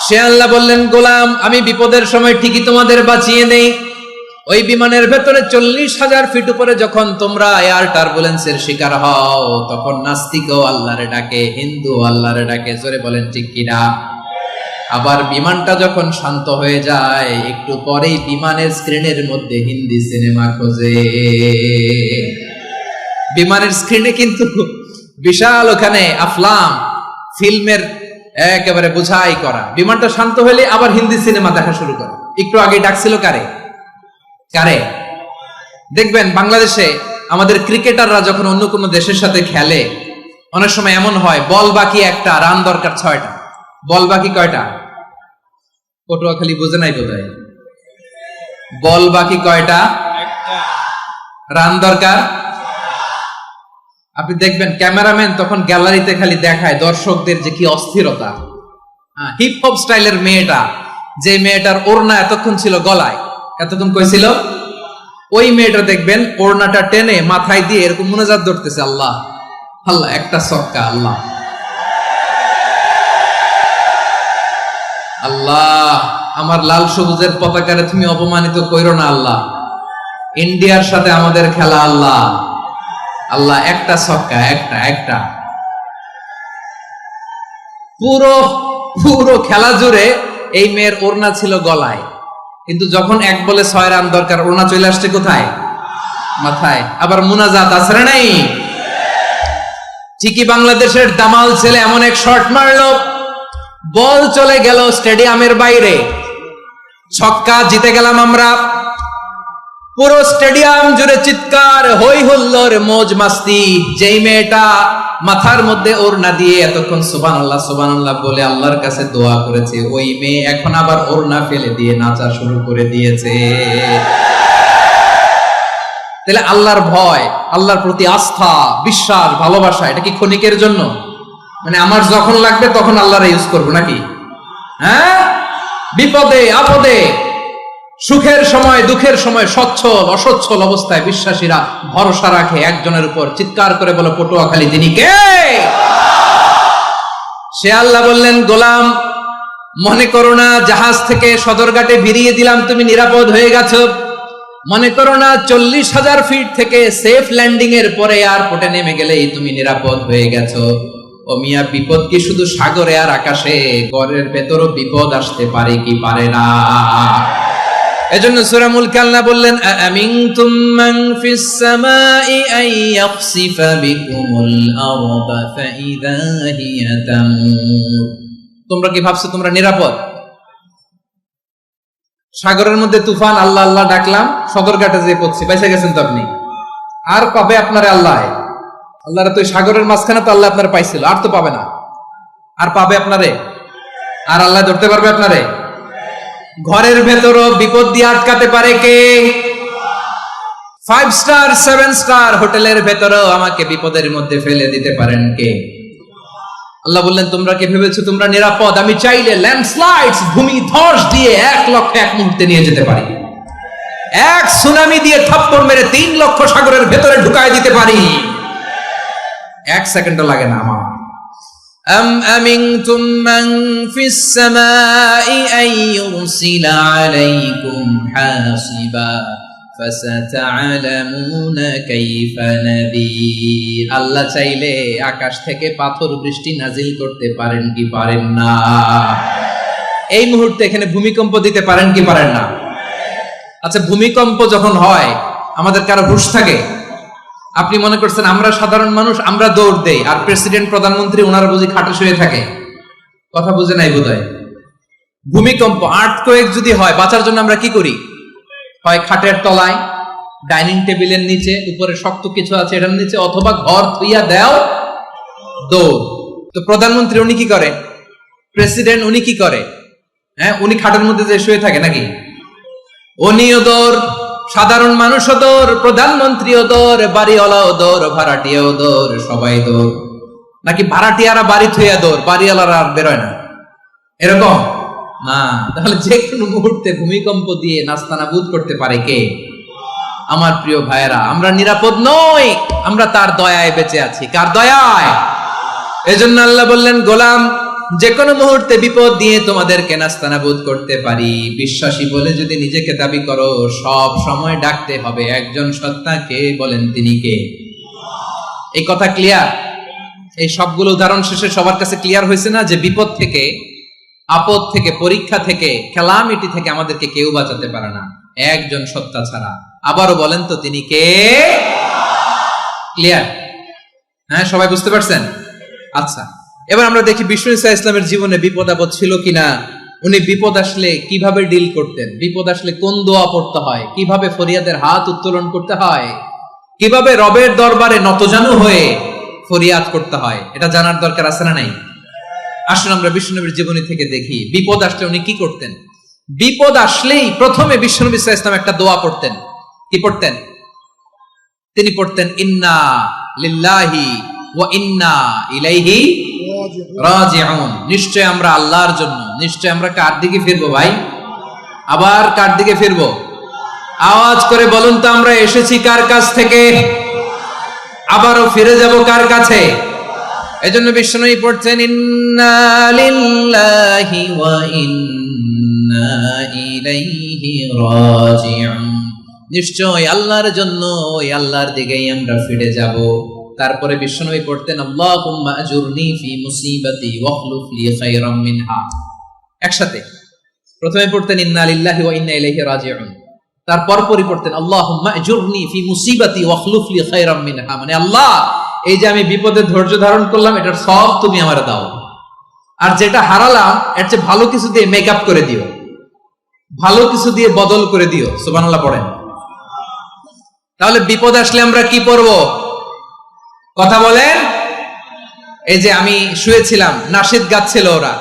সে আল্লাহ বললেন, গোলাম আমি বিপদের সময় ঠিকই তোমাদের বাঁচিয়ে নেই। ওই বিমানের ভেতরে 40,000 ফিট উপরে যখন তোমরা এয়ার টার্বুলেন্সের শিকার হও, তখন নাস্তিকও আল্লাহরে ডাকে, হিন্দু আল্লাহরে ডাকে। জোরে বলেন ঠিক কিনা? আবার বিমানটা যখন শান্ত হয়ে যায়, একটু পরেই বিমানের স্ক্রিনের মধ্যে হিন্দি সিনেমা খোঁজে। বিমানের স্ক্রিনে কিন্তু বিশাল ওখানে আফলাম ফিল্মের একেবারে বোঝাই করা। বিমানটা শান্ত হলে আবার হিন্দি সিনেমা দেখা শুরু করে। একটু আগে ডাকছিল কারে? দেখবেন বাংলাদেশে আমাদের ক্রিকেটাররা যখন অন্য কোনো দেশের সাথে খেলে, অনেক সময় এমন হয় বল বাকি একটা, রান দরকার 6টা। বল বাকি কয়টা? পটুয়াখালী বুঝে নাই বোধহয়। বল বাকি কয়টা? রান দরকার। আপনি দেখবেন ক্যামেরাম্যান তখন গ্যালারিতে খালি দেখায় দর্শকদের যে কি অস্থিরতা। হিপ হপ স্টাইলের মেয়েটা, যে মেয়েটার ওড়না এতক্ষণ ছিল গলায়, এতক্ষণ কইছিল, ওই মেয়েটা দেখবেন ওড়নাটা টেনে মাথায় দিয়ে এরকম মুনাজাত ধরতেছে, আল্লাহ আল্লাহ, একটা সক্কা, আল্লাহ আল্লাহ, আমার লাল সবুজের পতাকারে তুমি অপমানিত কইরো না আল্লাহ। ইন্ডিয়ার সাথে আমাদের খেলা আল্লাহ আল্লাহ, একটা ছক্কা, একটা পুরো পুরো খেলা জুড়ে এই মেয়ের ওড়না ছিল গলায়, কিন্তু যখন এক বলে 6 রান দরকার ওড়না চলে আসছে কোথায়? মাথায়। আবার মুনাজাত আছে না নাই? ঠিকই বাংলাদেশের দামাল ছেলে এমন এক শট মারলো, বল চলে গেল স্টেডিয়ামের বাইরে, ছক্কা, জিতে গেলাম আমরা। পুরো স্টেডিয়াম জুড়ে চিৎকার, হই হুল্লোড়, মৌজ মাস্তি। যেই মেয়েটা মাথার মধ্যে ওড়না দিয়ে এতক্ষণ সুবহানাল্লাহ সুবহানাল্লাহ বলে আল্লাহর কাছে দোয়া করেছে, ওই মেয়ে এখন আবার ওড়না ফেলে দিয়ে নাচা শুরু করে দিয়েছে। তাহলে আল্লাহর ভয়, আল্লাহর প্রতি আস্থা, বিশ্বাস, ভালোবাসা, এটা কি ক্ষণিকের জন্য? মানে আমার যখন লাগবে তখন আল্লাহর ইউজ করবো নাকি? হ্যাঁ, বিপদে আপদে, সুখের সময় দুঃখের সময়, সচ্ছল অসচ্ছল অবস্থায় বিশ্বাসীরা ভরসা রাখে একজনের উপর। চিৎকার করে বলো, পটুয়াখালী তিনি কে? সে আল্লাহ বললেন, গোলাম মনে করো না জাহাজ থেকে সদরঘাটে ভিড়িয়ে দিলাম তুমি নিরাপদ হয়ে গেছো, মনে করো না 40,000 ফিট থেকে সেফ ল্যান্ডিং এর পরে এয়ারপোর্টে নেমে গেলেই তুমি নিরাপদ হয়ে গেছো। ও মিয়া, বিপদ কি শুধু সাগরে আর আকাশে? ঘরের ভেতরও বিপদ আসতে পারে কি পারে না? এজন্য সূরা মুলক আল্লাহ বললেন, আমিনতুম মান ফিস সামাই আন ইয়াখসিফা বিকুমুল আরদা ফাইদা হিয়া তামুর। তোমরা কি ভাবছো তোমরা নিরাপদ? সাগরের মধ্যে তুফান, আল্লাহ আল্লাহ ডাকলাম, সদরঘাটে যেয়ে পড়ছি, বেঁচে গেছেন তো আপনি। আর পাবে আপনারে আল্লাহ? আল্লাহরে তো সাগরের মাঝখানে তো আল্লাহ আপনারে পাইছিল, আর তো পাবে না। আর পাবে আপনারে? আর আল্লাহ ধরতে পারবে আপনারে? ঘরের ভেতরও বিপদ দিয়ে আটকাতে পারে কে? 5 স্টার 7 স্টার হোটেলের ভেতরেও আমাকে বিপদের মধ্যে ফেলে দিতে পারেন কে? আল্লাহ বললেন, তোমরা কি ভেবেছো তোমরা নিরাপদ? আমি চাইলে ল্যান্ডস্লাইডস, ভূমি ধস দিয়ে 1 লক্ষ এক মুহূর্তে নিয়ে যেতে পারি। এক সুনামি দিয়ে থাপ্পড় মেরে 3 লক্ষ সাগরের ভেতরে ঢুকায় দিতে পারি। 1 সেকেন্ডও লাগে না আমার। أم أمنتم من في السماء أن يرسل عليكم حاصبا فستعلمون كيف نذير। আল্লাহ চাইলে আকাশ থেকে পাথর বৃষ্টি নাজিল করতে পারেন কি পারেন না? এই মুহূর্তে এখানে ভূমিকম্প দিতে পারেন কি পারেন না? আচ্ছা, ভূমিকম্প যখন হয় আমাদের কারো হুঁশ থাকে? আপনি মনে করছেন আমরা সাধারণ মানুষ, আমরা দৌড় দেই, আর প্রেসিডেন্ট প্রধানমন্ত্রী ওনারা বুঝি খাটে শুয়ে থাকে? কথা বুঝে নাই বোধহয়। ভূমিকম্প, আর্থকোয়েক যদি হয়, বাঁচার জন্য আমরা কি করি? হয় খাটের তলায়, ডাইনিং টেবিলের নিচে, উপরে শক্ত কিছু আছে এটার নিচে, অথবা ঘর থুইয়া দেও দৌড়। তো প্রধানমন্ত্রী উনি কি করে? প্রেসিডেন্ট উনি কি করে? হ্যাঁ, উনি খাটের মধ্যে যে শুয়ে থাকে নাকি? উনিও দৌড়, সাধারণ মানুষও দৌড়, প্রধানমন্ত্রীও দৌড়, বাড়িওয়ালাও দৌড়, ভাড়াটিয়াও দৌড়, সবাই দৌড়। নাকি ভাড়াটিয়ারা বাড়ি থুইয়া দৌড়, বাড়িওয়ালারা আর বেরোয় না? এরকম না। তাহলে যে কোনো মুহূর্তে ভূমিকম্প দিয়ে নাস্তানাবুদ করতে পারে কে? আমার প্রিয় ভাইয়েরা, আমরা নিরাপদ নই, আমরা তার দয়ায় বেঁচে আছি। কার দয়ায়? এজন্য আল্লাহ বললেন, গোলাম যে কোনো মুহূর্তে বিপদ দিয়ে তোমাদেরকে নাস্তানাবুদ করতে পারি। বিশ্বাসী বলে যদি নিজেকে দাবি করো, সব সময় ডাকতে হবে একজন সত্তাকে। বলেন তিনি কে? এই কথা ক্লিয়ার? এই সবগুলো উদাহরণ শেষে সবার কাছে ক্লিয়ার হয়েছে না যে বিপদ থেকে, আপদ থেকে, পরীক্ষা থেকে, ক্যালামিটি থেকে আমাদেরকে কেউ বাঁচাতে পারে না একজন সত্তা ছাড়া। আবারও বলেন তো তিনি কে? ক্লিয়ার? হ্যাঁ, সবাই বুঝতে পারছেন? আচ্ছা, এবার আমরা দেখি বিষ্ণু ঈসা ইসলামের জীবনে বিপদ আপদ ছিল কিনা। উনি বিপদ আসলে কিভাবে ডিল করতেন, বিপদ আসলে কোন দোয়া পড়তে হয়, কিভাবে ফরিয়াদের হাত উত্তোলন করতে হয়, কিভাবে রবের দরবারে নতজানু হয়ে ফরিয়াদ করতে হয়, এটা জানার দরকার আছে না নাই? আসুন আমরা বিষ্ণুনবীর জীবনী থেকে দেখি বিপদ আসলে উনি কি করতেন। বিপদ আসলেই প্রথমে বিষ্ণু ঈসা ইসলাম একটা দোয়া পড়তেন। কি পড়তেন? তিনি পড়তেন, ইন্না লিল্লাহি ওয়া ইন্না ইলাইহি রাজিউন। নিশ্চয় আমরা আল্লাহর জন্য, নিশ্চয় আমরা কার দিকে ফিরবো ভাই? আবার কার দিকে ফিরবো? আওয়াজ করে বলুন তো, আমরা এসেছি কার কাছ থেকে, আবারও ফিরে যাব কার কাছে? এজন্য বিষ্ণুই পড়ছেন, ইন্না লিল্লাহি ওয়া ইন্না ইলাইহি রাজিউন। নিশ্চয় আল্লাহর জন্য, ওই আল্লাহর দিকেই আমরা ফিরে যাব। তারপরে বিশ্বনবী পড়তেন আল্লাহুম্মা আজুরনি ফি মুসিবাতি ওয়াখলুফ লি খায়রাম মিনহা। একসাথে প্রথমে পড়তেন ইন্না লিল্লাহি ওয়া ইন্না ইলাইহি রাজিউন, তারপর পড়তেন আল্লাহুম্মা আজুরনি ফি মুসিবাতি ওয়াখলুফ লি খায়রাম মিনহা, মানে আল্লাহ এই যে আমি বিপদে ধৈর্য ধারণ করলাম এটার সব তুমি আমারে দাও, আর যেটা হারালাম এর চেয়ে ভালো কিছু দিয়ে মেকআপ করে দিও, ভালো কিছু দিয়ে বদল করে দিও। সুবহানাল্লাহ পড়েন। তাহলে বিপদ আসলে আমরা কি পড়ব? কথা বলেন। এই যে আমি শুয়েছিলাম, নাশিদ গাচ্ছিল ওরা,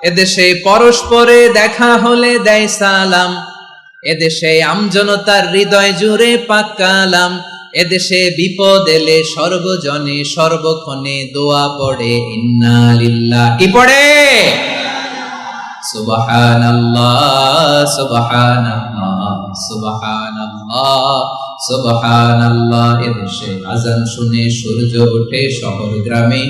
এদেশে পরস্পরে দেখা হলে দেয় সালাম, এদেশে আমজনতার হৃদয় জুড়ে পাক কালাম, এদেশে বিপদ এলে সর্বজনে সর্বক্ষণে দোয়া পড়ে ইন্না লিল্লাহ। কি পড়ে? সুবহানাল্লাহ সুবহানাল্লাহ সুবহানাল্লাহ সুবহানাল্লাহ। এদেশে আজান শুনে সূর্য ওঠে শহর গ্রামে,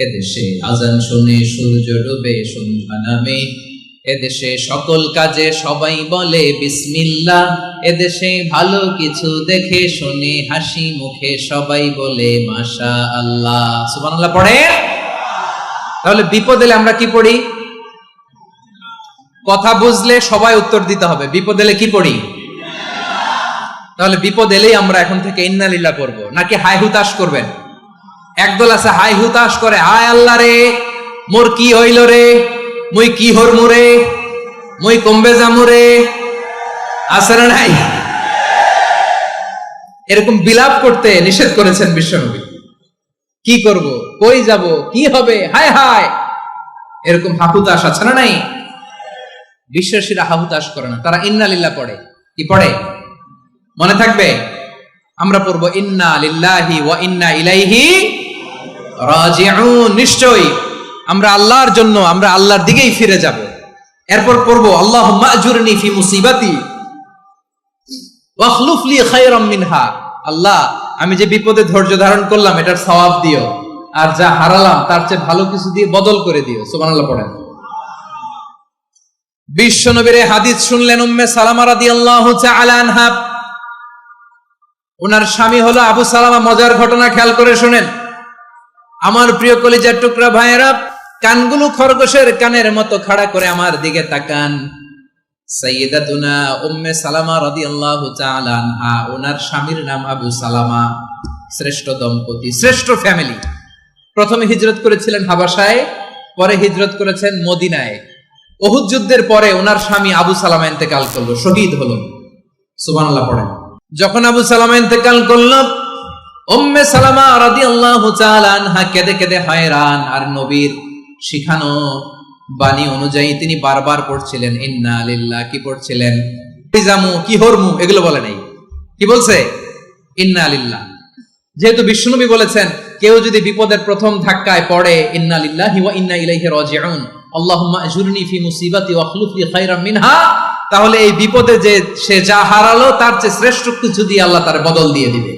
এদেশে আজান শুনে সূর্য ডুবে সন্ধ্যা নামে, এদেশে সকল কাজে সবাই বলে বিসমিল্লাহ, এদেশে ভালো কিছু দেখে শুনে হাসি মুখে সবাই বলে মাশাআল্লাহ। সুবহানাল্লাহ পড়ে। তাহলে বিপদ এলে আমরা কি পড়ি? কথা বুঝলে সবাই উত্তর দিতে হবে, বিপদ এলে কি পড়ি? তাহলে বিপদ এলেই আমরা এখন থেকে ইন্না লিল্লাহ পড়বো, নাকি হাই হুতাশ করবেন? একদল আছে হাই হুতাশ করে, হায় আল্লাহ রে মোর কি হইল রে, মুই কি হরমু রে, মুই কমবে জামু রে, আছে না নাই? এরকম বিলাপ করতে নিষেধ করেছেন বিশ্বনবী। কি করব, কই যাব, কি হবে, হায় হায়, এরকম হাহুতাশ আছে না নাই? বিশ্বাসীরা হাহুতাশ করে না, তারা ইন্না লিল্লাহ পড়ে। কি পড়ে মনে থাকবে? আমরা পড়বো ইন্না লিল্লাহি ওয়া ইন্না ইলাইহি রাজিউন। নিশ্চয়ই আমরা আল্লাহর জন্য, আমরা আল্লাহর দিকেই ফিরে যাব। এরপর পড়বো আল্লাহুম্মা আজুরনি ফি মুসিবাতি ওয়াখলুফ লি খায়রাম মিনহা। আল্লাহ আমি যে বিপদে ধৈর্য ধারণ করলাম এটার সওয়াব দিও, আর যা হারালাম তার চেয়ে ভালো কিছু দিয়ে বদল করে দিও। সুবহানাল্লাহ পড়েন। বিশ্বনবীর হাদিস শুনলেন উম্মে সালামা রাদিয়াল্লাহু তাআলা আনহা, ওনার স্বামী হলো আবু সালামা। মজার ঘটনা খেয়াল করে শুনেন আমার প্রিয় কলিজার টুকরা ভাইয়েরা, কানগুলো খরগোশের কানের মতো খাড়া করে আমার দিকে তাকান। সাইয়্যিদাতুনা উম্মে সালামা রাদিয়াল্লাহু তাআলা আনহা, ওনার স্বামীর নাম আবু সালামা। শ্রেষ্ঠ দম্পতি, শ্রেষ্ঠ ফ্যামিলি। প্রথমে হিজরত করেছিলেন হাবাসায়, পরে হিজরত করেছেন মদিনায়। উহুদ যুদ্ধের পরে ওনার স্বামী আবু সালামা ইন্তেকাল করলো, শহীদ হলো। সুবহানাল্লাহ পড়েন। যখন আবু সালামা ইন্তেকাল করলো, উম্মে সালামা রাদিয়াল্লাহু তাআলা আনহা কেঁদে কেঁদে হয়রান। আর নবীর শিখানো বাণী অনুযায়ী তিনি বারবার পড়ছিলেন ইন্না লিল্লাহ। কি পড়ছিলেন? জামু কি হরমু এগুলো বলে নাই, কি বলছে? ইন্না লিল্লাহ। যেহেতু বিশ্বনবী বলেছেন কেউ যদি বিপদের প্রথম ধাক্কায় পড়ে ইন্না লিল্লাহি ওয়া ইন্না ইলাইহি রাজিউন, আল্লাহুম্মা আজুরনি ফি মুসিবাতি ওয়াখলুফ লি খায়রাম মিনহা, তাহলে এই বিপদে যে সে যা হারালো তার চেয়ে শ্রেষ্ঠ কিছু দিয়ে আল্লাহ তার বদল দিয়ে দিবে।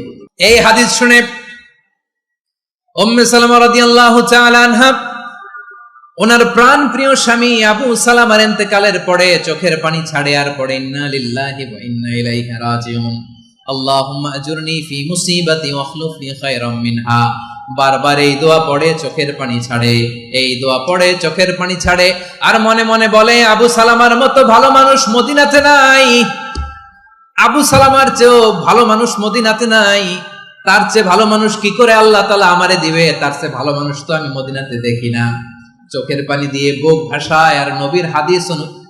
এই হাদিস শুনে উম্মে সালামা রাদিয়াল্লাহু তাআলা আনহা ওনার প্রাণ প্রিয় স্বামী আবু সালামার ইন্তেকালের পরে চোখের পানি ছাড়ে, আর পড়ে ইন্না লিল্লাহি ওয়া ইন্না ইলাইহি রাজিউন, আল্লাহুম্মা আজুরনি ফি মুসিবাতি ওয়াখলুফ লি খায়রাম মিনহা। বারবার এই দোয়া পড়ে চোখের পানি ছাড়ে, এই দোয়া পড়ে চোখের পানি ছাড়ে, আর মনে মনে বলে আবু সালামার মতো ভালো মানুষ মদিনাতে নাই, আবু সালামার চেয়েও ভালো মানুষ মদিনাতে নাই, তার চেয়ে ভালো মানুষ কি করে আল্লাহ তাআলা আমারে দিবে, তার চেয়ে ভালো মানুষ তো আমি মদিনাতে দেখি না। চোখের পানি দিয়ে বুক ভাসায় আর নবীর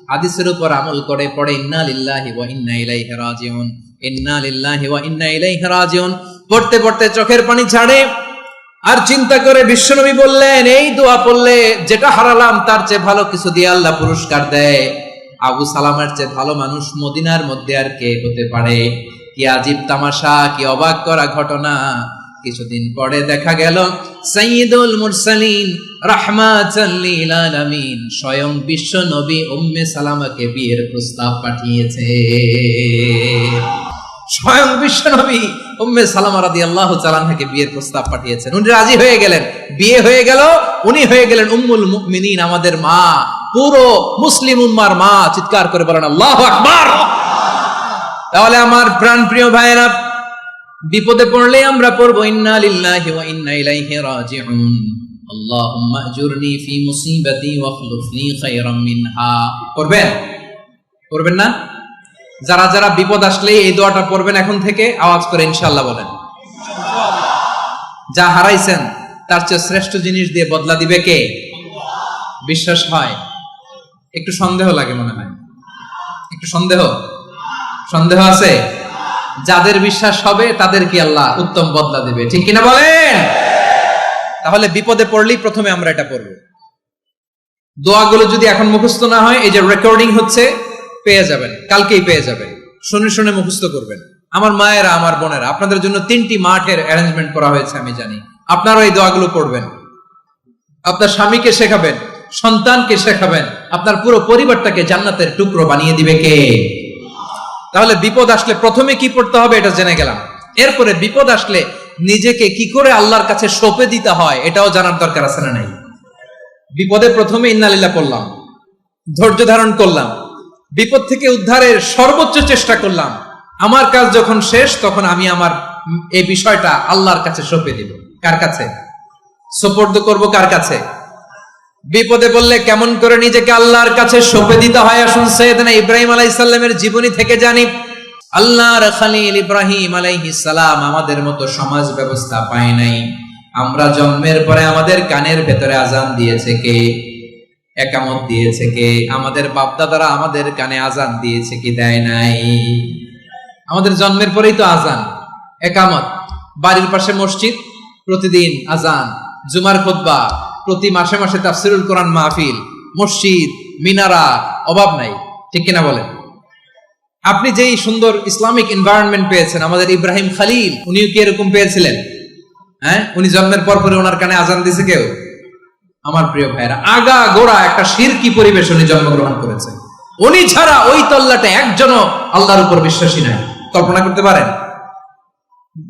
হাদিসের উপর আমল করে পড়ে ইন্না লিল্লাহি ওয়া ইন্না ইলাইহি রাজিউন, ইন্না লিল্লাহি ওয়া ইন্না ইলাইহি রাজিউন। পড়তে পড়তে চোখের পানি ছাড়ে, আর চিন্তা করে বিশ্বনবী বললেন এই দোয়া পড়লে যেটা হারালাম তার চেয়ে ভালো কিছু দিয়ে আল্লাহ পুরস্কার দেয়। আবু সালামার চেয়ে ভালো মানুষ মদিনার মধ্যে আর কে হতে পারে? কি আজীব তামাশা, কি অবাক করা ঘটনা। কিছুদিন পরে দেখা গেল সাইয়্যিদুল মুরসালিন রাহমাতাল লিল আলামিন স্বয়ং বিশ্ব নবী উম্মে সালামাকে বিয়ের প্রস্তাব পাঠিয়েছে। স্বয়ং বিশ্ব নবী উম্মে সালামা রাদিয়াল্লাহু তাআলা আনহাকে বিয়ের প্রস্তাব পাঠিয়েছেন। উনি রাজি হয়ে গেলেন, বিয়ে হয়ে গেল, উনি হয়ে গেলেন উম্মুল মুমিনিন, আমাদের মা, পুরো মুসলিম উম্মার মা। চিৎকার করে বলেন আল্লাহু আকবার। তাহলে আমার প্রাণ প্রিয় ভাইয়েরা, বিপদে পড়লে আমরা পড়বো ইন্না লিল্লাহি ওয়া ইন্না ইলাইহি রাজিউন, আল্লাহুম্মা আজুরনি ফি মুসিবাতি ওয়াখলুফনি খায়রাম মিনহা। করবেন? করবেন না? যারা যারা বিপদ আসলে এই দোয়াটা পড়বেন এখন থেকে আওয়াজ করে ইনশাআল্লাহ বলেন। যা হারাইছেন তার চেয়ে শ্রেষ্ঠ জিনিস দিয়ে বদলা দিবে কে? বিশ্বাস হয়? একটু সন্দেহ লাগে মনে হয়, একটু সন্দেহ আছে? যাদের বিশ্বাস হবে তাদেরকে আল্লাহ উত্তম বদলা দিবে, ঠিক কিনা বলেন? তাহলে বিপদে পড়লেই প্রথমে আমরা এটা পড়ব। দোয়াগুলো যদি এখন মুখস্থ না হয়, এই যে রেকর্ডিং হচ্ছে, পেয়ে যাবেন, কালকেই পেয়ে যাবেন। শুনে শুনে মুখস্থ করবেন। আমার মায়েরা, আমার বোনেরা, আপনাদের জন্য 3টি মাঠের অ্যারেঞ্জমেন্ট করা হয়েছে, আমি জানি। আপনারা এই দোয়াগুলো পড়বেন, আপনার স্বামীকে শেখাবেন, সন্তানকে শেখাবেন, আপনার পুরো পরিবারটাকে জান্নাতের টুকরো বানিয়ে দিবে কে? তাহলে বিপদ আসলে প্রথমে কি পড়তে হবে এটা জেনে গেলাম। এরপরে বিপদ আসলে নিজেকে কি করে আল্লাহর কাছে সঁপে দিতে হয় এটাও জানার দরকার আছে না নাই? বিপদে প্রথমে ইন্নালিল্লাহ পড়লাম, ধৈর্য ধারণ করলাম, বিপদ থেকে উদ্ধারের সর্বোচ্চ চেষ্টা করলাম। আমার কাজ যখন শেষ, তখন আমি আমার এই বিষয়টা আল্লাহর কাছে সঁপে দিব। কার কাছে সোপর্দ করব? কার কাছে? বিপদে বললে কেমন করে নিজেকে আল্লাহর কাছে সঁপে দিতে হয়, আসুন সাইয়েদনা ইব্রাহিম আলাইহিস সালামের জীবনী থেকে জানি। আল্লাহর খলিল ইব্রাহিম আলাইহিস সালাম আমাদের মতো সমাজ ব্যবস্থা পায় নাই। আমরা জন্মের পরে আমাদের কানের ভেতরে আজান দিয়েছে কে? একামত দিয়েছে কে? আমাদের বাপ দাদারা আমাদের কানে আজান দিয়েছে কি? দেয় নাই। আমাদের জন্মের পরেই তো আজান, একামত, বাড়ির পাশে মসজিদ, প্রতিদিন আজান, জুমার খুতবা, প্রতি মাসে মাসে তাফসিরুল কোরআন মাহফিল, মসজিদ, মিনারা, অভাব নাই, ঠিক কিনা বলেন? আপনি যেই সুন্দর ইসলামিক এনভায়রনমেন্ট পেয়েছেন, আমাদের ইব্রাহিম খলিল উনিও কি এরকম পেয়েছিলেন? হ্যাঁ, উনি জন্মের পর পরে ওনার কানে আজান দিয়েছে কেউ? আমার প্রিয় ভাইরা, আগা গোড়া একটা শিরকি পরিবেশ উনি জন্মগ্রহণ করেছে। উনি ছাড়া ওই তল্লাটে একজনও আল্লাহর উপর বিশ্বাসী নাই। কল্পনা করতে পারেন?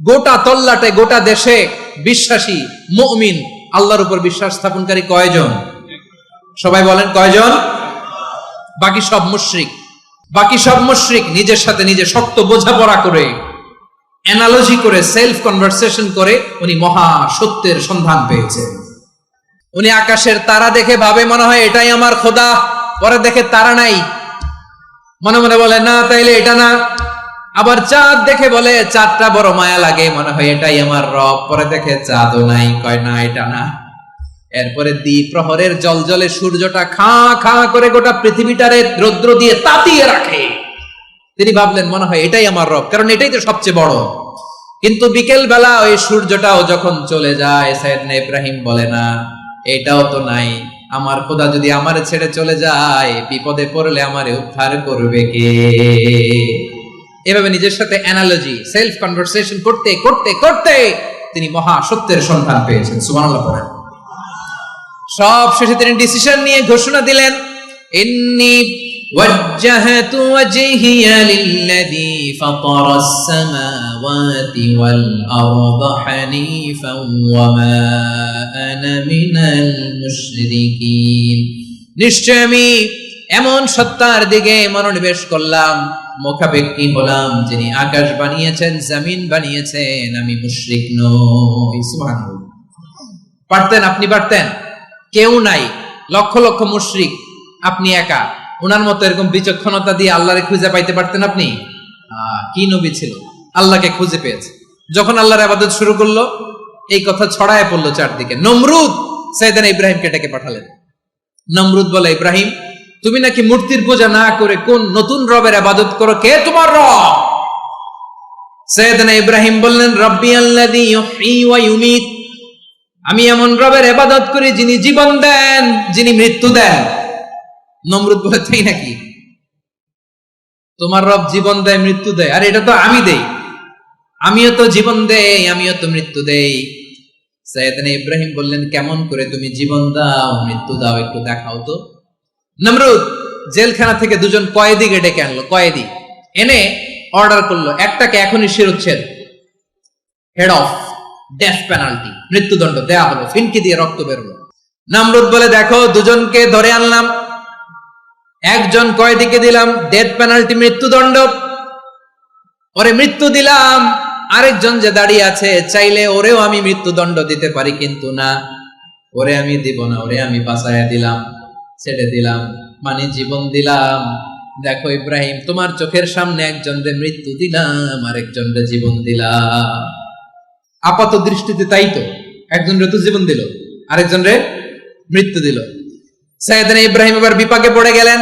গোটা তল্লাটে, গোটা দেশে বিশ্বাসী মুমিন, আল্লাহর উপর বিশ্বাস স্থাপনকারী কয়জন? সবাই বলেন কয়জন? বাকি সব মুশরিক। বাকি সব মুশরিক নিজের সাথে নিজে শক্ত বোঝাপড়া করে, অ্যানালজি করে, সেলফ কনভারসেশন করে উনি মহা সত্যের সন্ধান পেয়েছেন। উনি আকাশের তারা দেখে ভাবে মনে হয় এটাই আমার খোদা, পরে দেখে তারা নাই, মনে মনে বলে না তাইলে এটা না। আবার চাঁদ দেখে বলে চাঁদটা বড় মায়া লাগে, মনে হয় এটাই আমার রব, পরে দেখে চাঁদও নাই, কয় না এটা না। এরপরে দ্বীপ প্রহরের জলজলে সূর্যটা খাঁ খাঁ করে গোটা পৃথিবীটারে রৌদ্র দিয়ে তাতিয়ে রাখে। তিনি ভাবলেন মনে হয় এটাই আমার রব, কারণ এটাই তো সবচেয়ে বড়। কিন্তু বিকেল বেলা ওই সূর্যটাও যখন চলে যায়, সাইয়েদনা ইব্রাহিম বলে না এটাও তো নাই, আমার খোদা যদি আমারে ছেড়ে চলে যায়, বিপদে পড়লে আমারে উদ্ধার করবে কে? এভাবে নিজের সাথে অ্যানালজি, সেলফ কনভারসেশন করতে করতে করতে তিনি মহা সত্যের সন্ধান পেয়েছেন। সুবহানাল্লাহ পড়েন। সব শেষে তিনি ডিসিশন নিয়ে ঘোষণা দিলেন, ইন্নী ওয়াজ্জাহতু ওয়াজহিয়া লিল্লাযী ফাতারাস সামাওয়াতি ওয়াল আরদা হানিফান ওয়া মা আনা মিনাল মুশরিকিন। নিশ্চয় আমি এমন সত্তার দিকে মনোনিবেশ করলাম, মুখাপেক্ষী হলাম, যিনি আকাশ বানিয়েছেন, জমিন বানিয়েছেন, আমি মুশরিক নই। সুবহানাল্লাহ। পারতেন? আপনি পারতেন? কেউ নাই, লক্ষ লক্ষ মুশরিক, আপনি একা। ওনার মতো এরকম বিচক্ষণতা দিয়ে আল্লাহরে খুঁজে পাইতে পারতেন আপনি? কি নবী ছিল, আল্লাহকে খুঁজে পেয়েছে। যখন আল্লাহর ইবাদত শুরু করলো, এই কথা ছড়ায় পড়লো চারদিকে। নমরুদ সাইয়েদনা ইব্রাহিমকে ডেকে পাঠালেন। নমরুদ বলে, ইব্রাহিম তুমি নাকি মূর্তির পূজা না করে কোন নতুন রবের ইবাদত করো, কে তোমার রব? সাইয়েদনা ইব্রাহিম বললেন, রব্বি আল্লাযী ইউহয়ী ওয়া ইউমীত, আমি এমন রবের ইবাদত করি যিনি জীবন দেন, যিনি মৃত্যু দেন। নমরুদ বলে, তাই নাকি? তোমার রব জীবন দেয়, মৃত্যু দেয়, আর এটা তো আমি দেই। আমিও তো জীবন দেই, আমিও তো মৃত্যু দেই। সাইয়েদনা ইব্রাহিম বললেন, কেমন করে তুমি জীবন দাও, মৃত্যু দাও, একটু দেখাও তো। নমরুদ জেলখানা থেকে দুজন কয়েদিকে ডেকে আনলো। কয়েদি এনে অর্ডার করলো, একটাকে এখনই শিরোচ্ছেদ, হেড অফ, ডেথ পেনাল্টি, মৃত্যুদণ্ড দেয়া হলো, ফিনকি দিয়ে রক্ত বেরোলো। নমরুদ বলে, দেখো দুজনকে ধরে আনলাম, একজন কয়েদিকে দিলাম ডেথ পেনাল্টি, মৃত্যুদণ্ড, ওরে মৃত্যু দিলাম, আরেকজন যে দাঁড়িয়ে আছে চাইলে ওরেও আমি মৃত্যুদণ্ড দিতে পারি, কিন্তু না, ওরে আমি দিব না, ওরে আমি বাঁচাইয়া দিলাম, ছেড়ে দিলাম, মানে জীবন দিলাম। দেখো ইব্রাহিম, তোমার চোখের সামনে একজনরে মৃত্যু দিলাম, আরেকজনরে জীবন দিলাম। আপাত দৃষ্টিতে তাই তো, একজনরে তো জীবন দিল, আরেকজনরে মৃত্যু দিল। সাইয়েদনা ইব্রাহিম এবার বিপাকে পড়ে গেলেন।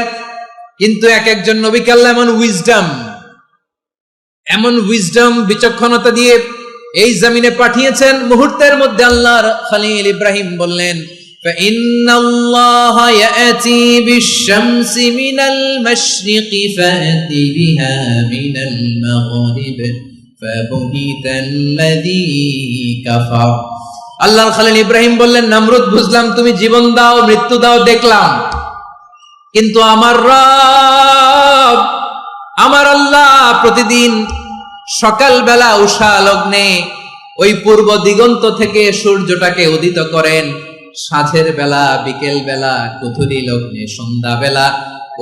কিন্তু এক একজন নবীকে আল্লাহ এমন উইজডম বিচক্ষণতা দিয়ে এই জমিনে পাঠিয়েছেন, মুহূর্তের মধ্যে আল্লাহর খলিল ইব্রাহিম বললেন, فإن الله يأتي بالشمس من المشرق فأت بها من المغرب فبهت الذي كفر। আল্লাহর খলিল ইব্রাহিম বললেন, নমরুদ, বুঝলাম তুমি জীবন দাও, মৃত্যু দাও, দেখলাম, কিন্তু আমার রব, আমার আল্লাহ প্রতিদিন সকালবেলা উষা লগ্নে ওই পূর্ব দিগন্ত থেকে সূর্যটাকে উদিত করেন, সাঁঝের বেলা, বিকেল বেলা, কুথুরি লগ্নে, সন্ধ্যা বেলা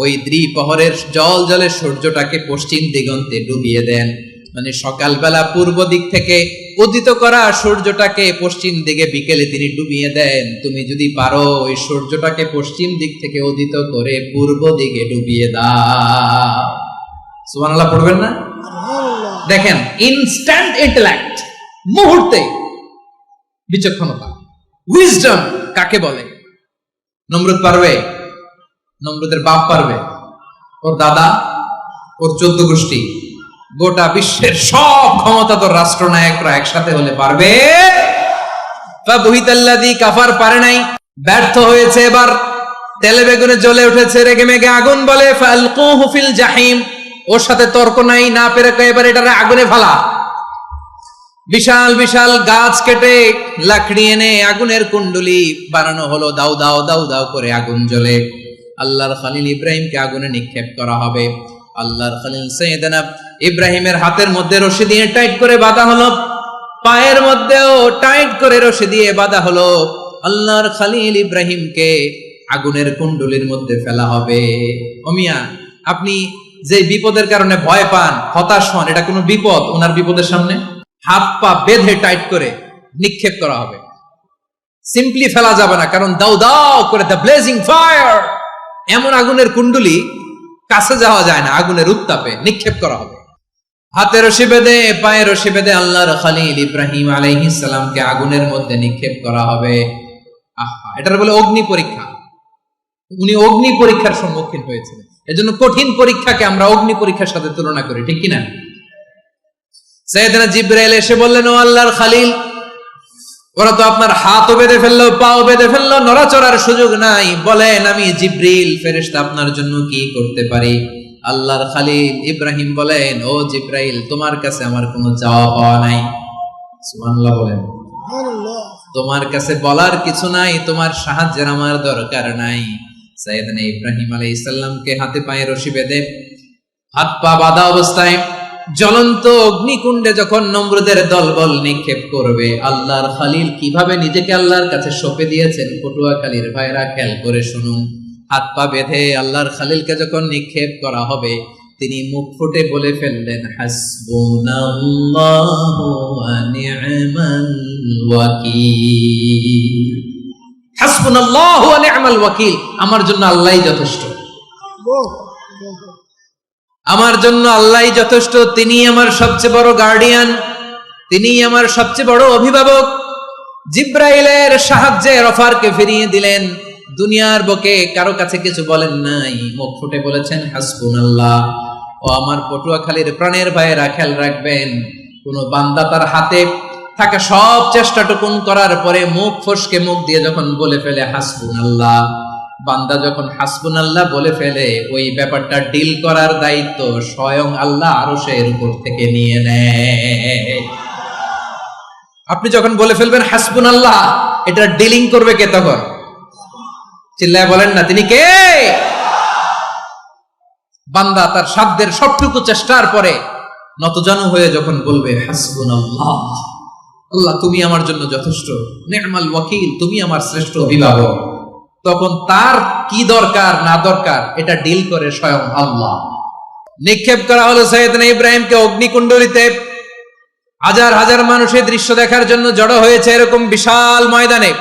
ওই দ্বিপ্রহরের জল জলে সূর্যটাকে পশ্চিম দিগন্তে ডুবিয়ে দেন। মানে সকালবেলা পূর্ব দিক থেকে উদিত করা সূর্যটাকে পশ্চিম দিকে বিকেলে তিনি ডুবিয়ে দেন। তুমি যদি পারো ওই সূর্যটাকে পশ্চিম দিক থেকে উদিত করে পূর্ব দিকে ডুবিয়ে দাও। সুবহানাল্লাহ পড়বেন না? দেখেন, ইনস্ট্যান্ট ইন্টেলেক্ট, মুহূর্তে বিচক্ষণতা, উইজডম কাকে বলে? নমরুদ পারবে? নমরুদের বাপ পারবে? ওর দাদা, ওর 14 গোষ্ঠী, গোটা বিশ্বের সব ক্ষমতাধর রাষ্ট্রনায়করা একসাথে হলে পারবে? ফাবুহিতাল্লাযী কাফার, পারে নাই, ব্যর্থ হয়েছে। এবার তেলে বেগুনে জ্বলে উঠেছে, রেগে মেগে আগুন বলে, ফালকুহু ফিল জাহিম, ওর সাথে তর্ক নাই, না পেরে এবার এটারে আগুনে ফেলা। বিশাল বিশাল গাছ কেটে লাকড়ি এনে আগুনের কুণ্ডলি বানানো হলো, দাও দাও দাও দাও করে আগুন জ্বলে। আল্লাহর খলিল ইব্রাহিমকে আগুনে নিক্ষেপ করা হবে। আল্লাহর খলিল সাইয়েদনা ইব্রাহিমের হাতের মধ্যে রশি দিয়ে টাইট করে বাঁধা হলো, পায়ের মধ্যেও টাইট করে রশি দিয়ে বাঁধা হলো। আল্লাহর খলিল ইব্রাহিমকে আগুনের কুণ্ডলির মধ্যে ফেলা হবে। ওমিয়া, আপনি যে বিপদের কারণে ভয় পান, হতাশ হন, এটা কোনো বিপদ ওনার বিপদের সামনে? হাত পা বেঁধে টাইট করে নিক্ষেপ করা হবে, সিম্পলি ফেলা যাবে না, কারণ দাও দাও করে দ্য ব্লেজিং ফায়ার, এমন আগুনের কুণ্ডলি, কাছে যাওয়া যায় না, আগুনের উত্তাপে নিক্ষেপ করা হবে। হাতে রশি বেঁধে, পায়ে রশি বেঁধে আল্লাহর খলিল ইব্রাহিম আলাইহিস সালামকে আগুনের মধ্যে নিক্ষেপ করা হবে। আহা, এটার বলে অগ্নি পরীক্ষা। উনি অগ্নি পরীক্ষার সম্মুখীন হয়েছিলেন। এজন্য কঠিন পরীক্ষাকে আমরা অগ্নি পরীক্ষার সাথে তুলনা করি, ঠিক কিনা? সাইয়েদনা জিবরাইল এসে বললেন, ও আল্লাহর খলিল, ওরা তো আপনার হাতও বেঁধে ফেললো, পাও বেঁধে ফেললো, নড়াচড়ার সুযোগ নাই, বলেন আমি জিবরিল ফেরেশতা আপনার জন্য কি করতে পারি? আল্লাহর খলিল ইব্রাহিম বলেন, ও জিবরাইল, তোমার কাছে আমার কোনো চাওয়া পাওয়া নাই। সুবহানাল্লাহ বলেন। তোমার কাছে বলার কিছু নাই, তোমার সাহায্যের আমার দরকার নাই। সাইয়েদনা ইব্রাহিম আলাইহিস সালামকে হাতে পায়ে রশি বেঁধে, হাত পা বাঁধা অবস্থায় জ্বলন্ত অগ্নিকুণ্ডে যখন নমরুদের দলবল নিক্ষেপ করবে, আল্লাহর খলিল কিভাবে নিজেকে আল্লাহর কাছে সঁপে দিয়েছেন, পটুয়াখালীর ভাইরা খেয়াল করে শুনুন। হাত পা বেঁধে আল্লাহর খলিলকে যখন নিক্ষেপ করা হবে, তিনি মুখ ফুটে বলে ফেললেন, হাসবুনাল্লাহু ওয়া নি'মাল ওয়াকিল। হাসবুনাল্লাহু ওয়া নি'মাল ওয়াকিল, আমার জন্য আল্লাহই যথেষ্ট, আমার জন্য আল্লাহই যথেষ্ট। তিনি আমার সবচেয়ে বড় গার্ডিয়ান, তিনি আমার সবচেয়ে বড় অভিভাবক। জিব্রাইলের সাহায্যে অফারকে ফিরিয়ে দিলেন, দুনিয়ার বুকে কারো কাছে কিছু বলেন নাই, মুখ ফুটে বলেছেন হাসবুনাল্লাহ। ও আমার পটুয়াখালীর প্রাণের ভাইয়েরা, খেয়াল রাখবেন, কোন বান্দা তার হাতে থাকা সব চেষ্টাটুকুন করার পরে মুখ ফসকে মুখ দিয়ে যখন বলে ফেলে হাসবুনাল্লাহ, বান্দা যখন হাসবুনাল্লাহ বলে ফেলে, ওই ব্যাপারটা ডিল করার দায়িত্ব স্বয়ং আল্লাহ আরশের উপর থেকে নিয়ে নেয়। আপনি যখন বলে ফেলবেন হাসবুনাল্লাহ, এটা ডিলিং করবে কে তখন? চিল্লায় বলেন না, তিনি কে? বান্দা তার সাধ্যের সবটুকু চেষ্টার পরে নতজানু হয়ে যখন বলবে হাসবুনাল্লাহ, আল্লাহ তুমি আমার জন্য যথেষ্ট, নি'মাল ওয়াকিল, তুমি আমার শ্রেষ্ঠ অভিভাবক, তখন তার কি দরকার না দরকার এটা ডিল করে স্বয়ং আল্লাহ। নিক্ষেপ করা হলো সাইয়েদনা ইব্রাহিমকে অগ্নিকুণ্ডলিতে। হাজার হাজার মানুষের দৃশ্য দেখার জন্য জড়ো হয়েছে এরকম বিশাল ময়দানে।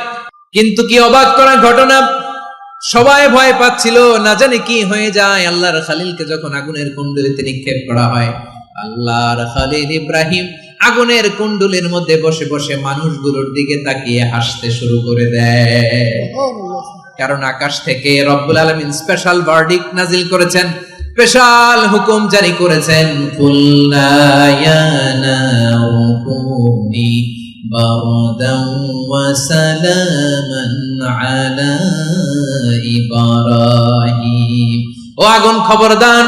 কিন্তু কি অবাক করা ঘটনা, সবাই ভয় পাচ্ছিল, না জানি কি হয়ে যায়। আল্লাহর খলিলকে যখন আগুনের কুণ্ডলিতে নিক্ষেপ করা হয়, আল্লাহর খলিল ইব্রাহিম আগুনের কুণ্ডলীর মধ্যে বসে বসে মানুষগুলোর দিকে তাকিয়ে হাসতে শুরু করে দেয়। কারণ আকাশ থেকে রব্বুল আলামিন স্পেশাল ভার্ডিক্ট নাজিল করেছেন, স্পেশাল হুকুম জারি করেছেন, কুল্লা ইয়া নারু কুনি বারদান ওয়া সালামান আলা ইব্রাহিম। ও আগুন, খবরদার,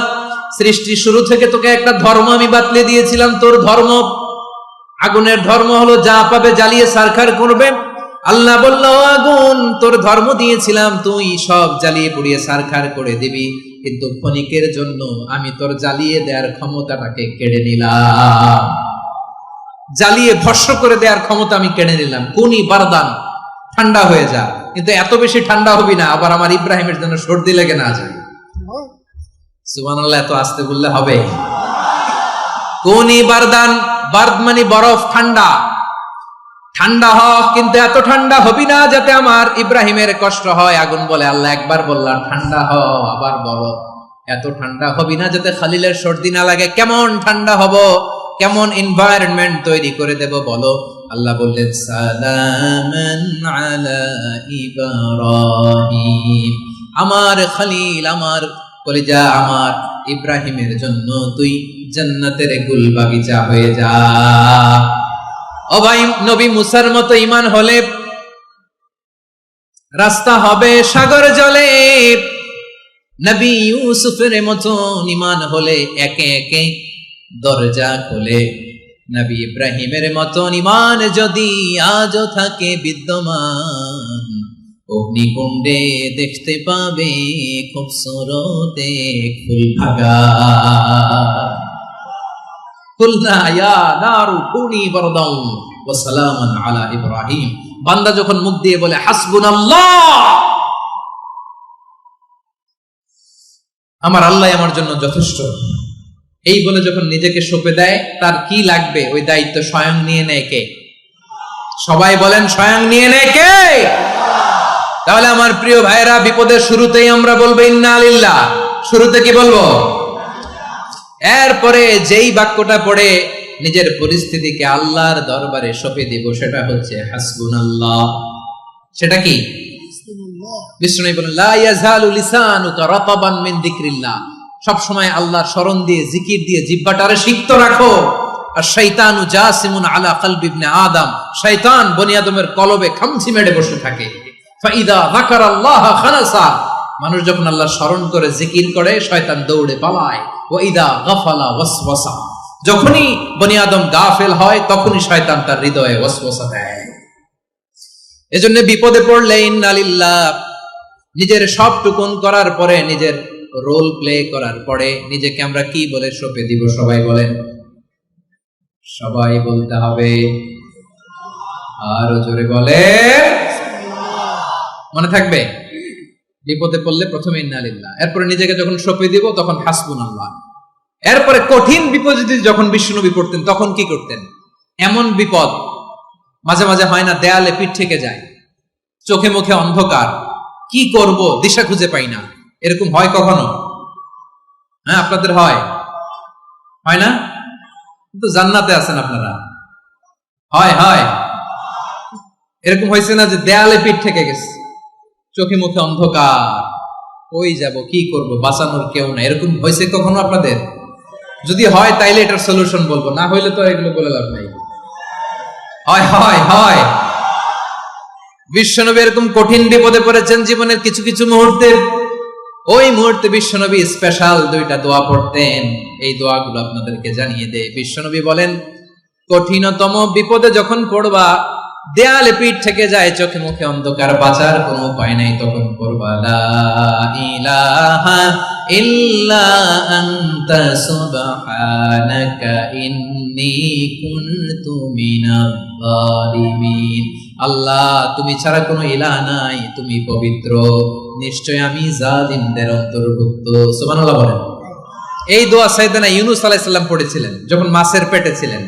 সৃষ্টির শুরু থেকে তোকে একটা ধর্ম আমি বাতলে দিয়েছিলাম। তোর ধর্ম, আগুনের ধর্ম হলো যা পাবে জ্বালিয়ে সারখার করবে। আল্লাহ বলল, আগুন, তোর ধর্ম দিয়েছিলাম, তুই সব জ্বালিয়ে পুড়িয়ে সারখার করে দিবি, কিন্তু ক্ষণিকের জন্য আমি তোর জ্বালিয়ে দেওয়ার ক্ষমতাটাকে কেড়ে নিলাম। জ্বালিয়ে ভস্ম করে দেওয়ার ক্ষমতা আমি কেড়ে নিলাম। কুনি বারদান, ঠান্ডা হয়ে যা। কিন্তু এত বেশি ঠান্ডা হবি না আবার আমার ইব্রাহিমের জন্য সর্দি লেগে না যায়। সুবহানাল্লাহ, এত আস্তে বললে হবে? কুনি বারদান, বারদ মানে বরফ, ঠান্ডা। ঠান্ডা হ, কিন্তু এত ঠান্ডা হবি না যাতে আমার ইব্রাহিমের কষ্ট হয়। আগুন বলে, আল্লাহ একবার বললাম ঠান্ডা হ, আবার বলো এত ঠান্ডা হবি না যাতে খলিলের সর্দি না লাগে। কেমন ঠান্ডা হব, কেমন এনভায়রনমেন্ট তৈরি করে দেব বলো। আল্লাহ বললেন, সালামান আলা ইব্রাহিম, আমার খলিল, আমার কলিজা, আমার ইব্রাহিমের জন্য তুই জান্নাতের গুল বাগিচা হয়ে যা। ও ভাই, নবী মুসার মতো ঈমান হলে রাস্তা হবে সাগর জলে, নবী ইউসুফের মতো ঈমান হলে একে একে দরজা খোলে। নবী ইব্রাহিমের মতো ঈমান যদি আজও থাকে বিদ্যমান, অগ্নিকুণ্ডে দেখতে পাবে খুবসুরত এক ফুল ভাগা। কুলনা ইয়া নারু কুনি বারদান ওয়া সালামান আলা ইব্রাহিম। বান্দা যখন মুখ দিয়ে বলে হাসবুনাল্লাহ, আমার আল্লাহ আমার জন্য যথেষ্ট, এই বলে যখন নিজেকে সঁপে দেয়, তার কি লাগবে ওই দায়িত্ব স্বয়ং নিয়ে নেয় কে? সবাই বলেন, স্বয়ং নিয়ে নেয় কে? তাহলে আমার প্রিয় ভাইরা, বিপদের শুরুতেই আমরা বলবো ইন্না লিল্লাহ। শুরুতে কি বলবো? এরপরে যেই বাক্যটা পড়ে নিজের পরিস্থিতিকে আল্লাহর দরবারে সঁপে দিব, সেটা হচ্ছে হাসবুনাল্লাহ। সেটা কি? বিষ্ণু বলেন, লা ইয়াজালু লিসানুকা রাতাবান মিন যিকরিল্লাহ। সব সময় আল্লাহর স্মরণ দিয়ে, জিকির দিয়ে জিহ্বাটারে সিক্ত রাখো। আর শয়তানু জাসিমুন আলা কলবি ইবনে আদম, শয়তান বনি আদমের কলবে খামচি মেরে বসে থাকে। ফাইদা যাকারাল্লাহ খানাসা, মানুষ যখন আল্লাহর স্মরণ করে, জিকির করে, শয়তান দৌড়ে পালায়। ওয়া ইদা গাফালা ওয়াসওয়াসা, যখনই বনি আদম গাফেল হয় তখনই শয়তান তার হৃদয়ে ওয়াসওয়াসা দেয়। এজন্য বিপদে পড়লে ইন্না লিল্লাহ, নিজের সব টুকুন করার পরে, নিজের রোল প্লে করার পরে নিজেকে আমরা কি বলে সঁপে দিব? সবাই বলেন, সবাই বলতে হবে, আরো জোরে বলে, মনে থাকবে? বিপদে পড়লে প্রথমে ইন্না লিল্লাহ, এরপরে নিজেকে যখন সঁপে দিব তখন হাসবুনাল্লাহ। এরপরে কঠিন বিপদ যদি যখন বিশ্বনবী পড়তেন তখন কি করতেন? এমন বিপদ মাঝে মাঝে হয় না, দেয়ালে পিঠ থেকে যায়, চোখে মুখে অন্ধকার, কি করব দিশা খুঁজে পাই না, এরকম হয় কখনো? হ্যাঁ, আপনাদের হয়? হয় না? কিন্তু জান্নাতে আছেন আপনারা। হয় হয় এরকম হয়েছে না যে দেয়ালে পিঠ থেকে গেছে, চোখে মুখে অন্ধকার, ওই যাব, কি করব, বাঁচানোর কেউ না, এরকম হয়েছে কখনো আপনাদের? যদি হয় তাইলে এটার সলিউশন বলবো, না হইলে তো এগুলো বলে লাভ নাই। হয় হয় হয় বিশ্বনবী এরকম কঠিন বিপদে পড়েছেন জীবনের কিছু কিছু মুহূর্তে। ওই মুহূর্তে বিশ্বনবী স্পেশাল দুইটা দোয়া পড়তেন। এই দোয়াগুলো আপনাদেরকে জানিয়ে দেয়। বিশ্বনবী বলেন, কঠিনতম বিপদে যখন পড়বা, দেয়ালে পিঠ থেকে যায়, চোখে মুখে অন্ধকার, বাঁচার কোনো উপায় নাই, তখন পড়বা লা ইলাহা ইল্লা আনতা সুবহানাকা ইন্নী কুনতু মিনাজ জালিমিন। আল্লাহ, তুমি ছাড়া কোনো ইলাহ নাই, তুমি পবিত্র, নিশ্চয় আমি জালিমদের অন্তর্ভুক্ত। সুবহানাল্লাহ বলেন। এই দোয়া সাইয়েদনা ইউনূস আলাইহিস সালাম পড়েছিলেন যখন মাছের পেটে ছিলেন।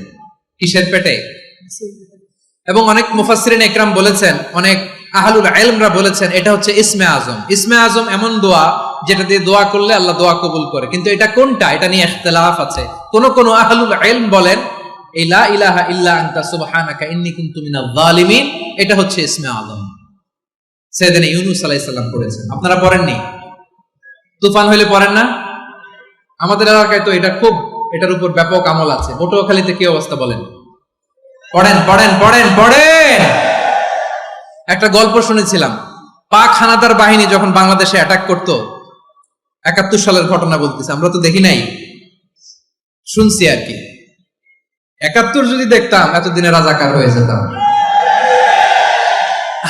কিসের পেটে? এবং অনেক মুফাসসিরিন ইকরাম বলেছেন, অনেক আহলুল ইলমরা বলেছেন এটা হচ্ছে ইসমে আজম। ইসমে আজম এমন দোয়া যেটা দিয়ে দোয়া করলে আল্লাহ দোয়া কবুল করে, কিন্তু এটা কোনটা এটা নিয়ে ইখতিলাফ আছে। কোন আহলুল ইলম বলেন এই লা ইলাহা ইল্লা আনতা সুবহানাকা ইন্নী কুনতু মিনাজ জালিমিন এটা হচ্ছে ইসমে আজম। সাইয়েদনা ইউনূস আলাইহিস সালাম পড়েছেন, আপনারা পড়েননি? তুফান হইলে পড়েন না? আমাদের এলাকায় তো এটা খুব, এটার উপর ব্যাপক আমল আছে। পটুয়াখালীতে কি অবস্থা বলেন? পড়েন পড়েন পড়েন পড়েন। একটা গল্প শুনেছিলাম, পাক হানাদার বাহিনী যখন বাংলাদেশে অ্যাটাক করত, ৭১ সালের ঘটনা বলতেছে, আমরা তো দেখি নাই, শুনছি আর কি। ৭১ যদি দেখতাম এতদিনে রাজাকার হয়ে যেতাম।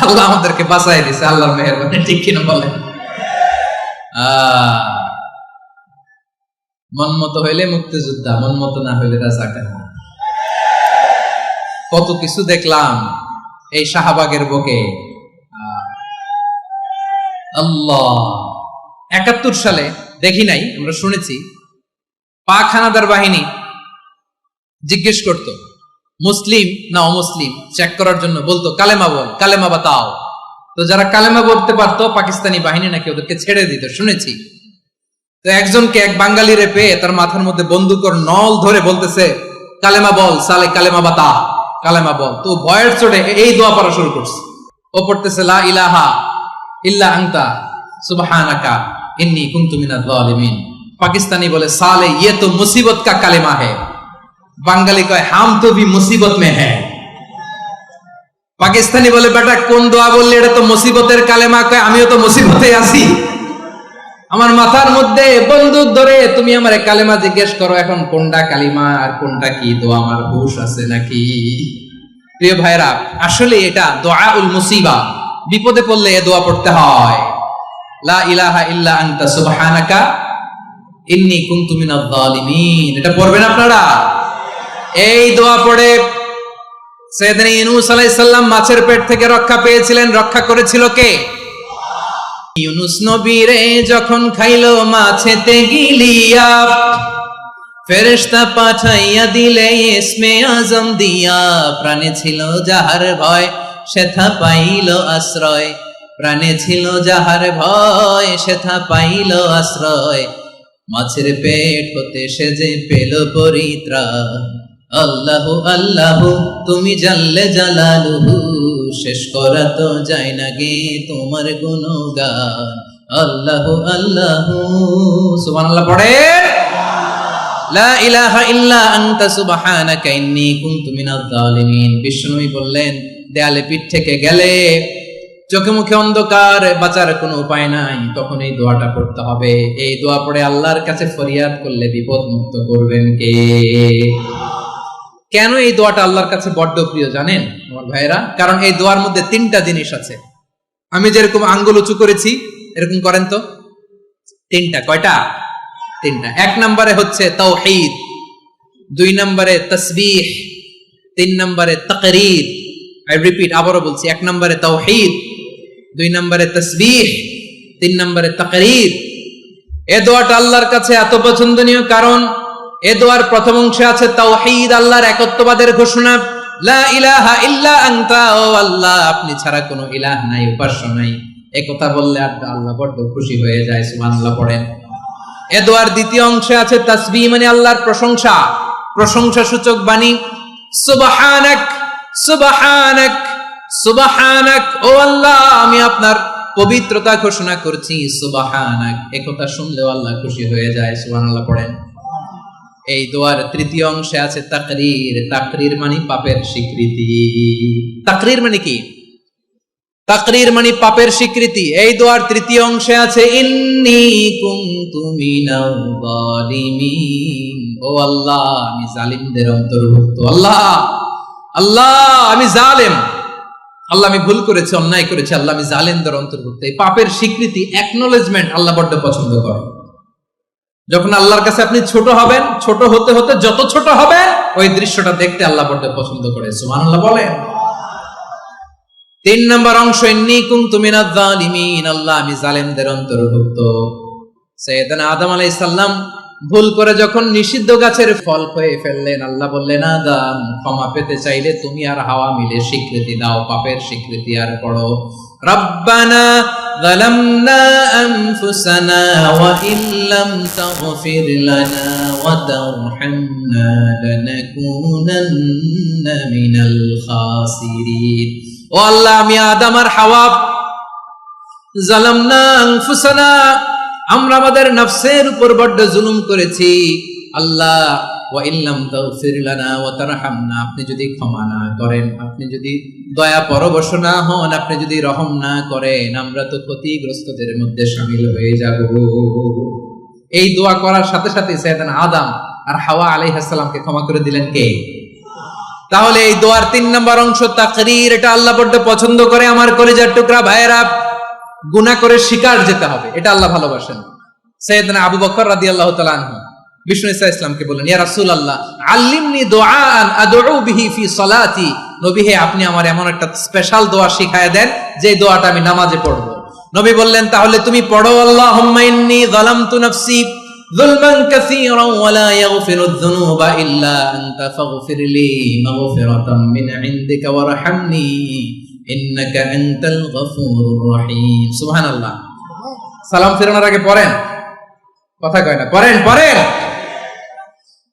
আল্লাহ আমাদেরকে বাঁচাই দিছে, আল্লাহর মেহেরবানি, ঠিক কিনা বলেন? মন মতো হইলে মুক্তিযোদ্ধা, মন মতো না হইলে রাজাকার। কত কিছু দেখলাম এই শাহবাগের বুকে। আল্লাহ, ৭১ সালে দেখি নাই, আমরা শুনেছি পাক হানাদার বাহিনী জিজ্ঞেস করত মুসলিম না অমুসলিম চেক করার জন্য, বলতো কালেমা বল, কালেমা বাতাও। তো যারা কালেমা বলতে পারতো পাকিস্তানি বাহিনী নাকি ওদেরকে ছেড়ে দিত, শুনেছি। তো একজনকে, এক বাঙালিরে পেয়ে তার মাথার মধ্যে বন্দুকের নল ধরে বলতেছে কালেমা বল, সালে কালেমা বাতা, কালেমা বল। তো ভয়ের চোটে এই দোয়া পড়া শুরু করছে। ও পড়তেছে লা ইলাহা ইল্লা আনতা সুবহানাকা ইন্নী কুনতু মিনাজ জালিমিন। পাকিস্তানি বলে সালে ये तो मुसीबत का কালেমা है। বাঙালি কয় হাম তো ভি মুসিবত মে হ্যায়। পাকিস্তানি বলে বেটা কোন দোয়া বললি, এটা তো মুসিবতের কালেমা। কয় আমিও তো মুসিবতে আছি, আমার মাথার মধ্যে বন্দুক ধরে তুমি আমারে কালেমা জিজ্ঞেস করো, এখন কোনটা কালিমা আর কোনটা কি দোয়া আমার হুশ আছে নাকি? প্রিয় ভাইরা, আসলে এটা দুআউল মুসিবা, বিপদে পড়লে এই দোয়া পড়তে হয়। লা ইলাহা ইল্লা আনতা সুবহানাকা ইন্নী কুনতু মিনাজ জালিমিন, এটা পড়বেন আপনারা। এই দোয়া পড়ে সাইয়েদনা ইউনূস আলাইহিস সালাম মাছের পেট থেকে রক্ষা পেয়েছিলেন। রক্ষা করেছিল কে? ইউনূস নবী রে যখন খাইলো মাছেতে গিলিয়া, ফেরেশতা পাঠাইয়া দিলে ইসমে আজম দিয়া। প্রাণে ছিল যাহার ভয় সেথা পাইল আশ্রয়, প্রাণে ছিল যাহার ভয় সেথা পাইল আশ্রয়। মাছের পেট হতে সে যে পেল পরিত্রাণ। আল্লাহু আল্লাহু তুমি জাল্লে জালালুহু, শেষ করা তো যায় না গে তোমার গুণগান। আল্লাহু আল্লাহু সুবহানাল্লাহ পড়েন। লা ইলাহা ইল্লা আনতা সুবহানাকা ইন্নী কুনতু মিনাজ জালিমিন। বিষ্ণুই বললেন দেয়ালে পিঠ থেকে গেলে, চোখে মুখে অন্ধকার, বাঁচার কোনো উপায় নাই, তখন এই দোয়াটা পড়তে হবে। এই দোয়া পড়ে আল্লাহর কাছে ফরিয়াদ করলে বিপদ মুক্ত করবেন কে? কেন এই দোয়াটা আল্লাহর কাছে বড্ড প্রিয় জানেন আমার ভাইয়েরা? কারণ এই দোয়ার মধ্যে 3টা জিনিস আছে। আমি যেরকম আঙ্গুল উঁচু করেছি এরকম করেন তো। 3টা। কয়টা? 3টা। 1 নম্বরে হচ্ছে তাওহীদ, 2 নম্বরে তাসবিহ, 3 নম্বরে তাকরীর। আই রিপিট, আবারও বলছি, 1 নম্বরে তাওহীদ, 2 নম্বরে তাসবিহ, 3 নম্বরে তাকরীর। এই দোয়াটা আল্লাহর কাছে এত পছন্দনীয় কারণ এই দোয়ার প্রথম অংশে আছে তাওহীদ, আল্লাহর একত্ববাদের ঘোষণা। লা ইলাহা ইল্লা আনতা, ও আল্লাহ আপনি ছাড়া কোনো ইলাহ নাই, উপাস্য নাই। এই কথা বললে আল্লাহ বড় খুশি হয়ে যায়। সুবহানাল্লাহ পড়েন। এই দোয়ার দ্বিতীয় অংশে আছে তাসবিহ, মানে আল্লাহর প্রশংসা, প্রশংসা সূচক বাণী। সুবহানাক সুবহানাক সুবহানাক, ও আল্লাহ আমি আপনার পবিত্রতা ঘোষণা করছি। সুবহানাক, এই কথা শুনলেও আল্লাহ খুশি হয়ে যায়। সুবহানাল্লাহ পড়েন। এই দোয়ার তৃতীয় অংশে আছে তাকরীর। তাকরীর মানে পাপের স্বীকৃতি। তাকরীর মানে কি? তাকরীর মানে পাপের স্বীকৃতি। এই দোয়ার তৃতীয় অংশে আছে ইন্নী কুনতু মিনাজ জালিমিন, ও আল্লাহ আমি জালিমদের অন্তর্ভুক্ত। আল্লাহ আল্লাহ আমি জালেম, আল্লাহ আমি ভুল করেছি, অন্যায় করেছি, আল্লাহ আমি জালেমদের অন্তর্ভুক্ত। এই পাপের স্বীকৃতি, অ্যাকনলেজমেন্ট আল্লাহ বড্ড পছন্দ করেন। যখন আল্লাহর কাছে আপনি ছোট হবেন, ছোট হতে হতে যত ছোট হবেন ওই দৃশ্যটা দেখতে আল্লাহ বড্ড পছন্দ করে। সুবহানাল্লাহ বলেন। 3 নম্বর অংশ ইন্নী কুনতু মিনাজ জালিমিন, আল্লাহ আমি জালেমদের অন্তর্ভুক্ত। সাইয়েদনা আদম আলাইহিস সালাম ভুল করে যখন নিষিদ্ধ গাছের ফল খেয়ে ফেললেন, আল্লাহ বললেন আদম, ক্ষমা পেতে চাইলে তুমি আর হাওয়া মিলে স্বীকৃতি দাও, পাপের স্বীকৃতি আর পড়ো, রব্বানা যালামনা আনফুসানা ওয়া ইল্লাম তাগফির লানা ওয়া তারহামনা লানাকুনান্না মিনাল খাসিরিন। ও আল্লাহ, আমি আদম আর হাওয়া যালামনা আনফুসানা, আমরা আমাদের নফসের উপর বড্ড জুলুম করেছি। আল্লাহ, ওয়া ইল্লাম তাগফির লানা ওয়া তারহামনা, আপনি যদি ক্ষমা না করেন, আপনি যদি দয়া পরবশ না হন, আপনি যদি রহম না করেন, আমরা তো ক্ষতিগ্রস্তদের মধ্যে শামিল হয়ে যাব। এই দোয়া করার সাথে সাথে সাইয়েদনা আদম আর হাওয়া আলাইহিস সালামকে ক্ষমা করে দিলেন কে? তাহলে এই দোয়ার 3 নম্বর অংশ তাকরীর, এটা আল্লাহ বড্ড পছন্দ করে। আমার কলিজার টুকরা ভাইয়েরা, গুনাহ করে শিকার যেতে হবে, এটা আল্লাহ ভালোবাসেন। সাইয়েদনা আবু বকর রাদিয়াল্লাহু তাআলা আনহু বিষ্ণু ইসা ইসলামকে বললেন, ইয়া রাসূলুল্লাহ আল্লিমনি দুআআন আদউ বিহি ফি সালাতি, নবী হে, আপনি আমার এমন একটা স্পেশাল দোয়া শিখায়া দেন যে দোয়াটা আমি নামাজে পড়ব। নবী বললেন, তাহলে তুমি পড়ো, আল্লাহুম্মা ইন্নী যালামতু নাফসি যুলমান কাসীরান ওয়া লা ইয়াগফিরুয যুনুবা ইল্লা আনতা ফাগফিরলি মাগফিরাতাম মিন ইনদিকা ওয়ারহামনি ইন্নাকা আনতাল গফুরুর রহিম। সুবহানাল্লাহ। সালাম ফেরানোর আগে পড়েন, কথা কয় না, পড়েন পড়েন।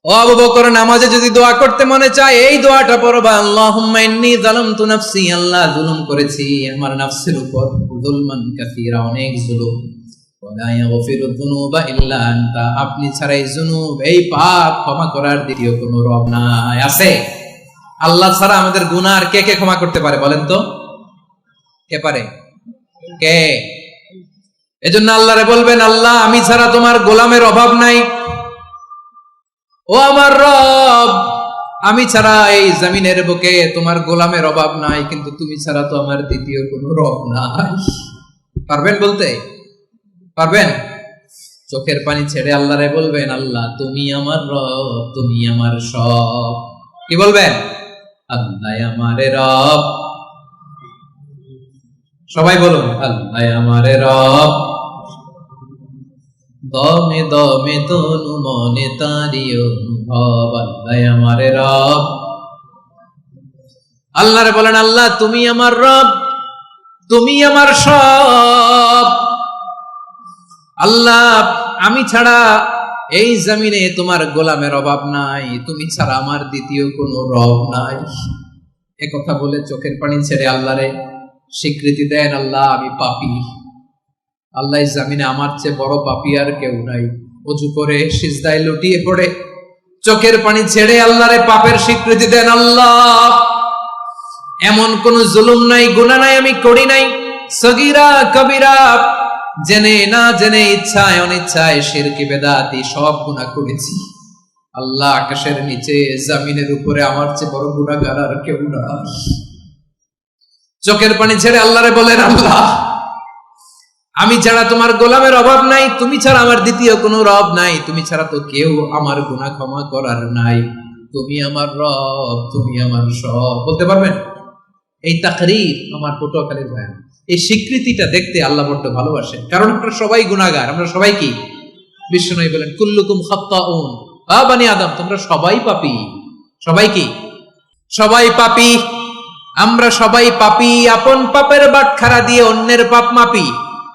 ও আবু বকর, নামাজে যদি দোয়া করতে মনে চায় এই দোয়াটা পড়বা, আল্লাহুম্মা ইন্নী যালামতু নাফসি, আল্লাহ জুলুম করেছি আমার নফসের উপর, যুলমান কাসীরা, অনেক জুলুম, ওয়া লা ইয়াগফিরুয যুনুবা ইল্লা আনতা, আপনি ছাড়া এই জুনুব, এই পাপ ক্ষমা করার দ্বিতীয় কোনো রব নাই। আছে? আল্লাহ ছাড়া আমাদের গুনাহ আর কে কে ক্ষমা করতে পারে বলেন তো? কে পারে? কে? এজন্য আল্লাহরে বলবেন, আল্লাহ, আমি ছাড়া তোমার গোলামের অভাব নাই, ও আমার রব, আমি ছাড়া এই জমিনের বুকে তোমার গোলামের অভাব নাই, কিন্তু তুমি ছাড়া তো আমার দ্বিতীয় কোনো রব নাই। পারবেন বলতে? পারবেন? চোখের পানি ছেড়ে আল্লাহরে বলবেন, আল্লাহ তুমি আমার রব, তুমি আমার সব। কি বলবেন? আল্লাহ আমারে রব। সবাই বলুন, আল্লাহ আমারে রব, দমে দমে তনু মনে তারি অনুভব, আল্লাহ আমারে রব। আল্লাহরে বলেন, আল্লাহ তুমি আমার রব, তুমি আমার সব। আল্লাহ, আমি ছাড়া এই জমিনে তোমার গোলামের অভাব নাই, তুমি ছাড়া আমার দ্বিতীয় কোনো রব নাই। এ কথা বলে চোখের পানি ছেড়ে আল্লাহরে স্বীকৃতি দেন, আল্লাহ আমি পাপী, আল্লাহ জামিনে আমার চেয়ে বড় পাপী আর কেউ নাই। ওযু করে সিজদায় লুটিয়ে পড়ে চোখের পানি ছেড়ে আল্লাহরে পাপের স্বীকৃতি দেন, আল্লাহ এমন কোন জুলুম নাই, গুনাহ নাই আমি করি নাই, সগীরা কবিরা, জেনে না জেনে, ইচ্ছায় অনিচ্ছায়, শিরকি বেদাতি, সব গুনাহ করেছি। আল্লাহ আকাশের নিচে জমিনের উপরে আমার চেয়ে বড় গুনাহগার আর কেউ নাই। চোখের পানি ছেড়ে আল্লাহরে বলেন, আল্লাহ আমি ছাড়া তোমার গোলামের অভাব নাই, তুমি ছাড়া আমার দ্বিতীয় কোনো রব নাই, তুমি ছাড়া তো কেউ আমার গুনাহ ক্ষমা করার নাই, তুমি আমার রব, তুমি আমার সব। বলতে পারবেন? এই তাকরীর আমার পটুয়াখালীর ভাই, এই স্বীকৃতিটা দেখতে আল্লাহ বড্ড ভালোবাসেন, কারণ আমরা সবাই গুনাহগার, আমরা সবাই কি? বিশ্বনবী বলেন, কুল্লুকুম খাত্তাউন, আ বানি আদম, তোমরা সবাই পাপী। সবাই কি? সবাই পাপী। আমরা সবাই পাপী, আপন পাপের বাটখারা দিয়ে অন্যের পাপ মাপি।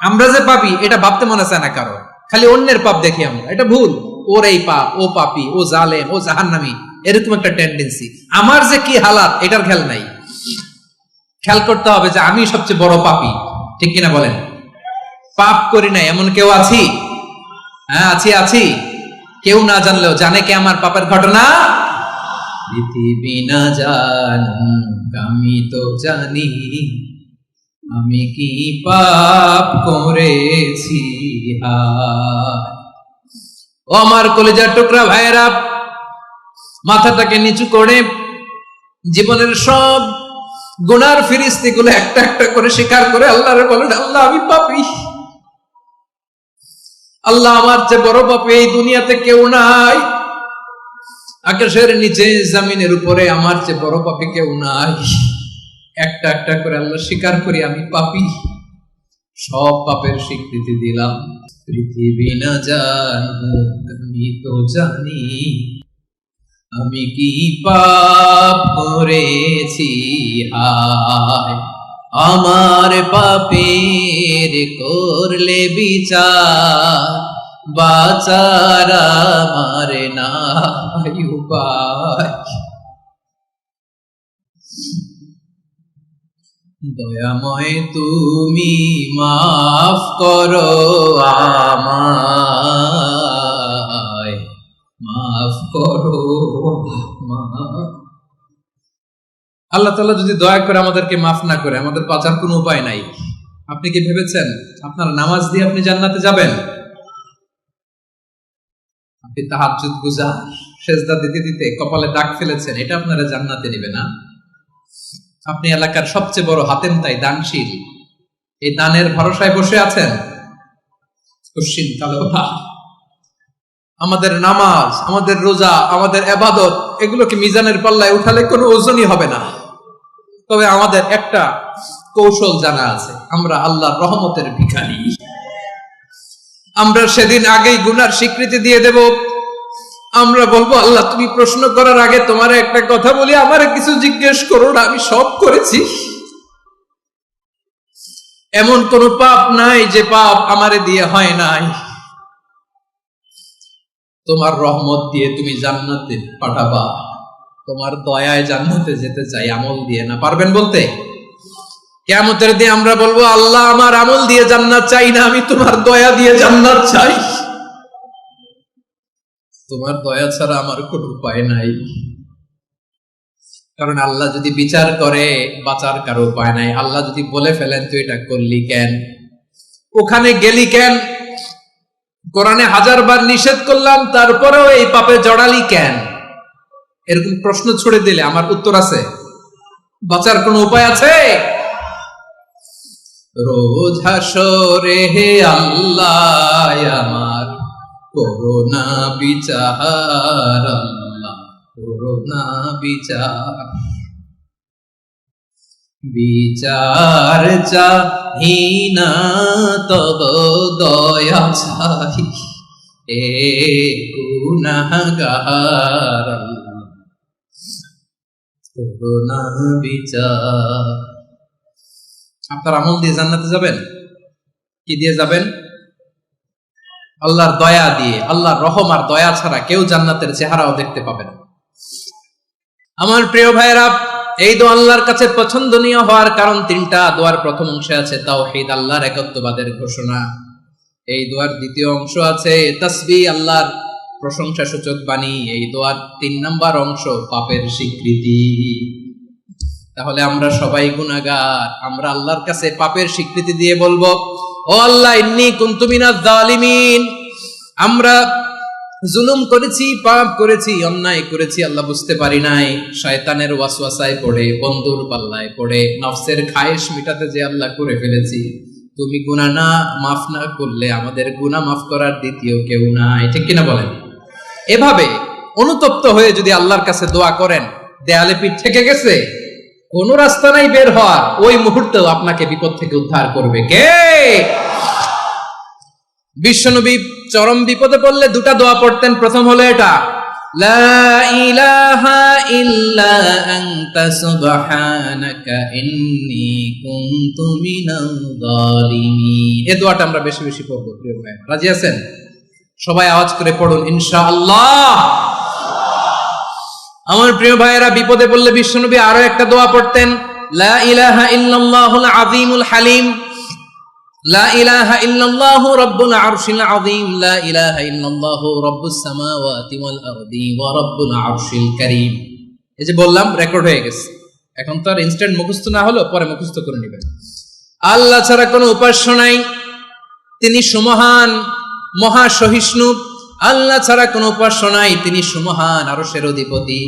আমরা যে পাপী এটা ভাবতে মনে চায় না কারো, খালি অন্যের পাপ দেখি আমরা, এটা ভুল। ওর এই পাপ, ও পাপী, ও জালেম, ও জাহান্নামী, এরকম একটা টেন্ডেন্সি। আমার যে কি হালাত এটার খেয়াল নাই। খেয়াল করতে হবে যে আমি সবচেয়ে বড় পাপী, ঠিক কিনা বলেন? পাপ করি না এমন কেউ আছি? হ্যাঁ আছি, আছি। কেউ না জানলেও জানে কে আমার পাপের ঘটনা? পৃথিবী না জানুক আমি তো জানি, আমি কি পাপ করেছি। ও আমার কলিজার টুকরা ভাইয়েরা, মাথাটাকে নিচু করে জীবনের সব গুনার ফিরিস্তিগুলো একটা একটা করে স্বীকার করে আল্লাহরে বলেন, আল্লাহ আমি পাপী, আল্লাহ আমার চেয়ে বড় পাপী এই দুনিয়াতে কেউ নাই, আকাশের নিচে জমিনের উপরে আমার চেয়ে বড় পাপী কেউ নাই। একটা একটা করে আল্লাহ স্বীকার করি আমি পাপী। সব পাপের স্বীকৃতি দিলাম। পৃথিবী না জানুক আমি তো জানি আমি কি পাপ করেছি, হায় আমার পাপের করলে বিচার, বাঁচার আমার নাই উপায়। দয়াময় তুমি মাফ করো আমায়, মাফ করো আল্লাহ তাআলা যদি দয়া করে আমাদেরকে মাফ না করে, আমাদের বাঁচার কোনো উপায় নাই। আপনি কি ভেবেছেন আপনার নামাজ দিয়ে আপনি জান্নাতে যাবেন? আপনি তাহাজ্জুদ গুজার, সেজদা দিতে দিতে কপালে দাগ ফেলেছেন, এটা আপনারা জান্নাতে নেবে না। আপনি এলাকার সবচেয়ে বড় হাতেম তাই দানশীল, এই দানের ভরসায় বসে আছেন। আমাদের নামাজ, আমাদের রোজা, আমাদের ইবাদত, এগুলোকে মিজানের পাল্লায় উঠালে কোনো ওজনই হবে না। তবে আমাদের একটা কৌশল জানা আছে, আমরা আল্লাহর রহমতের ভিখারি। আমরা সেদিন আগেই গুনার স্বীকৃতি দিয়ে দেব। আমরা বলবো, আল্লাহ তুমি প্রশ্ন করার আগে তোমার একটা কথা বলি, আমার কিছু জিজ্ঞেস করো না, আমি সব করেছি। এমন কোন পাপ নাই যে পাপ আমারে দিয়ে হয় নাই। তোমার রহমত দিয়ে তুমি জান্নাতে পাঠাবা, তোমার দয়ায় জান্নাতে যেতে চাই, আমল দিয়ে না। পারবেন বলতে? কিয়ামতের দিন আমরা বলবো, আল্লাহ আমার আমল দিয়ে জান্নাত চাই না, আমি তোমার দয়া দিয়ে জান্নাত চাই। তোমার দয়া ছাড়া আমার কোনো উপায় নাই। কারণ আল্লাহ যদি বিচার করে, বাঁচার কারো উপায় নাই। আল্লাহ যদি বলে ফেলেন তুই এটা করলি কেন, ওখানে গেলি কেন, কোরআনে 1000 বার নিষেধ করলাম তারপরেও এই পাপে জড়ালি কেন, এরকম প্রশ্ন ছুড়ে দিলে আমার উত্তর আছে? বাঁচার কোনো উপায় আছে? রোজ হাসরে হে আল্লাহ আমার করোনা বিচার, আল্লাহ করোনা বিচার। বিচার চাহি না তব দয়া চাই, এ গুনাহগার, আল্লাহ করোনা বিচার। আপনার আমল দিয়ে জান্নাতে যাবেন? কি দিয়ে যাবেন? আল্লাহর দয়া দিয়ে। আল্লাহর রহম আর দয়া ছাড়া কেউ জান্নাতের চেহারাও দেখতে পাবে না। আমার প্রিয় ভাইয়েরা, এই দোয়া আল্লাহর কাছে পছন্দনীয় হওয়ার কারণ 3টা। দোয়ার প্রথম অংশে আছে তাওহীদ, আল্লাহর একত্ববাদের ঘোষণা। এই দোয়ার দ্বিতীয় অংশ আছে তাসবিহ, আল্লাহর প্রশংসা সূচক বাণী। এই দোয়ার 3 নাম্বার অংশ পাপের স্বীকৃতি। তাহলে আমরা সবাই গুনাহগার। আমরা আল্লাহর কাছে পাপের স্বীকৃতি দিয়ে বলবো, ও আল্লাহ ইন্নী কুনতু মিনাজ জালিমিন, আমরা জুলুম করেছি, পাপ করেছি, অন্যায় করেছি, আল্লাহ বুঝতে পারি নাই। শয়তানের ওয়াসওয়াসায় পড়ে, বন্ধুর পাল্লায় পড়ে, নফসের খায়েশ মিটাতে যে আল্লাহ করে ফেলেছি। তুমি গুনাহ না মাফ না করলে আমাদের গুনাহ মাফ করার দ্বিতীয় কেউ নাই। ঠিক কিনা বলেন? এভাবে অনুতপ্ত হয়ে যদি আল্লাহর কাছে দোয়া করেন, দেয়ালে পিঠ থেকে গেছে, কোন রাস্তা নাই বের হওয়ার, ওই মুহূর্তেও আপনাকে বিপদ থেকে উদ্ধার করবে কে? বিশ্বনবী চরম বিপদে পড়লে 2টা দোয়া পড়তেন। প্রথম হলো এটা, লা ইলাহা ইল্লা আনতা সুবহানাকা ইন্নী কুনতু মিনাল জালিমিন। এই দোয়াটা আমরা বেশি বেশি পড়ব প্রিয় ভাই। রাজি আছেন? সবাই আওয়াজ করে পড়ুন ইনশাআল্লাহ। আমার প্রিয় ভাইয়েরা, বিপদে পড়লে বিশ্বনবী আরো একটা দোয়া পড়তেন, লা ইলাহা ইল্লাল্লাহুল আযীমুল হালিম, লা ইলাহা ইল্লাল্লাহু রাব্বুল আরশিল আযীম, লা ইলাহা ইল্লাল্লাহু রাব্বুস সামাওয়াতি ওয়াল আরদি ওয়া রাব্বুল আরশিল কারীম। এই যে বললাম, রেকর্ড হয়ে গেছে। এখন তো আর ইনস্ট্যান্ট মুখস্থ না হলো, পরে মুখস্থ করে নেবেন। আল্লাহ ছাড়া কোনো উপাস্য নাই, তিনি সুমহান, মহা সহিষ্ণু। আল্লাহ ছাড়া কোনো উপাস্য নাই, তিনি সুমহান, আরশের অধিপতি।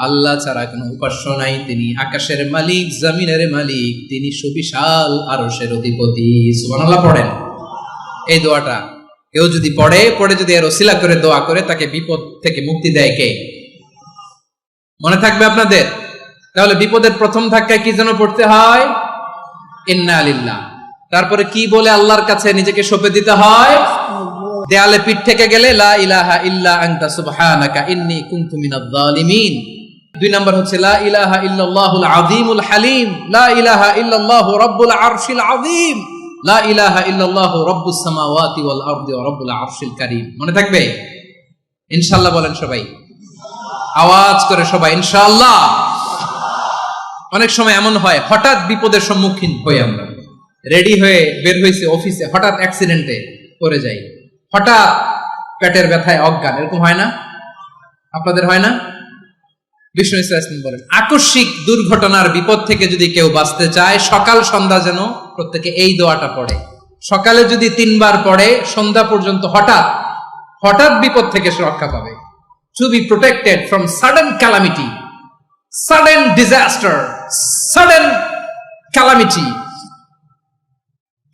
আল্লাহ ছাড়া কোনো উপাস্য নাই, তিনি আকাশের মালিক, জমিনের মালিক, তিনি সুবিশাল আরশের অধিপতি। সুবহানাল্লাহ পড়েন এই দোয়াটা। কেউ যদি পড়ে যদি এর ওসিলা করে দোয়া করে, তাকে বিপদ থেকে মুক্তি দেয় কে? মনে থাকবে আপনাদের? তাহলে বিপদের প্রথম ধাক্কায় কি যেন পড়তে হয়? ইন্না লিল্লাহ। তারপরে কি বলে আল্লাহর কাছে নিজেকে সঁপে দিতে হয়? দেয়ালে পিঠ থেকে গেলে লা ইলাহা ইল্লা আনতা সুবহানাকা ইন্নী কুনতু মিনাজ জালিমিন। 2 নাম্বার হচ্ছে লা ইলাহা ইল্লাল্লাহুল আযীমুল হালিম, লা ইলাহা ইল্লাল্লাহু রাব্বুল আরশিল আযীম, লা ইলাহা ইল্লাল্লাহু রাব্বুস সামাওয়াতি ওয়াল আরদি ওয়া রাব্বুল আরশিল কারীম। মনে থাকবে? ইনশাআল্লাহ বলেন সবাই, আওয়াজ করে সবাই ইনশাআল্লাহ। অনেক সময় এমন হয় হঠাৎ বিপদের সম্মুখীন হই, আমরা রেডি হয়ে বের হইছে অফিসে, হঠাৎ অ্যাক্সিডেন্টে পড়ে যাই, হঠাৎ পেটের ব্যথায় অজ্ঞান, এরকম হয় না? আপনাদের হয় না? বিষ্ণু ইসলাম বলেন আকস্মিক দুর্ঘটনার বিপদ থেকে যদি কেউ বাঁচতে চায় সকাল সন্ধ্যা যেন প্রত্যেকে এই দোয়াটা পড়ে। সকালে যদি 3 বার পড়ে, সন্ধ্যা পর্যন্ত হঠাৎ হঠাৎ বিপদ থেকে সে রক্ষা পাবে। To be protected from sudden calamity, sudden disaster, sudden calamity,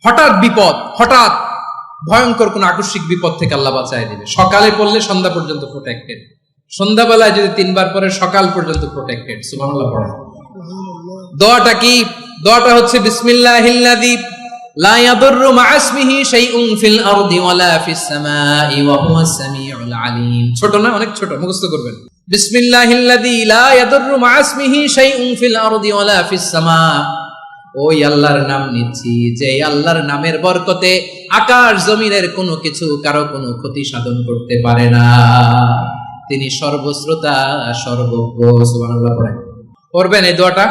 হঠাৎ বিপদ, হঠাৎ ভয়ঙ্কর কোন আকস্মিক বিপদ থেকে আল্লাহ বাঁচায় দিবে। সকালে পড়লে সন্ধ্যা পর্যন্ত প্রোটেক্টেড, সন্ধ্যাবেলায় যদি 3 বার পরে সকাল পর্যন্ত প্রোটেক্টেড। সুবহানাল্লাহ পড়েন। দোয়াটা কি? দোয়াটা হচ্ছে বিসমিল্লাহিল্লাযী লা ইয়াদুররু মা ইসমিহি শাইউন ফিল আরদি ওয়ালা ফিস সামাই ওয়া হুয়াস সামিউল আলিম। ছোট না? অনেক ছোট, মুখস্থ করবেন। বিসমিল্লাহিল্লাযী লা ইয়াদুররু মা ইসমিহি শাইউন ফিল আরদি ওয়ালা ফিস সামা। ওই আল্লাহর নাম নিচ্ছি যে আল্লাহর নামের বরকতে আকাশ জমিনের কোনো কিছু কারো কোনো ক্ষতি সাধন করতে পারে না। তিনি সর্বশ্রোতা সর্বজ্ঞ। সুবহানাল্লাহ পড়েন। পড়বেন এই দোয়াটা,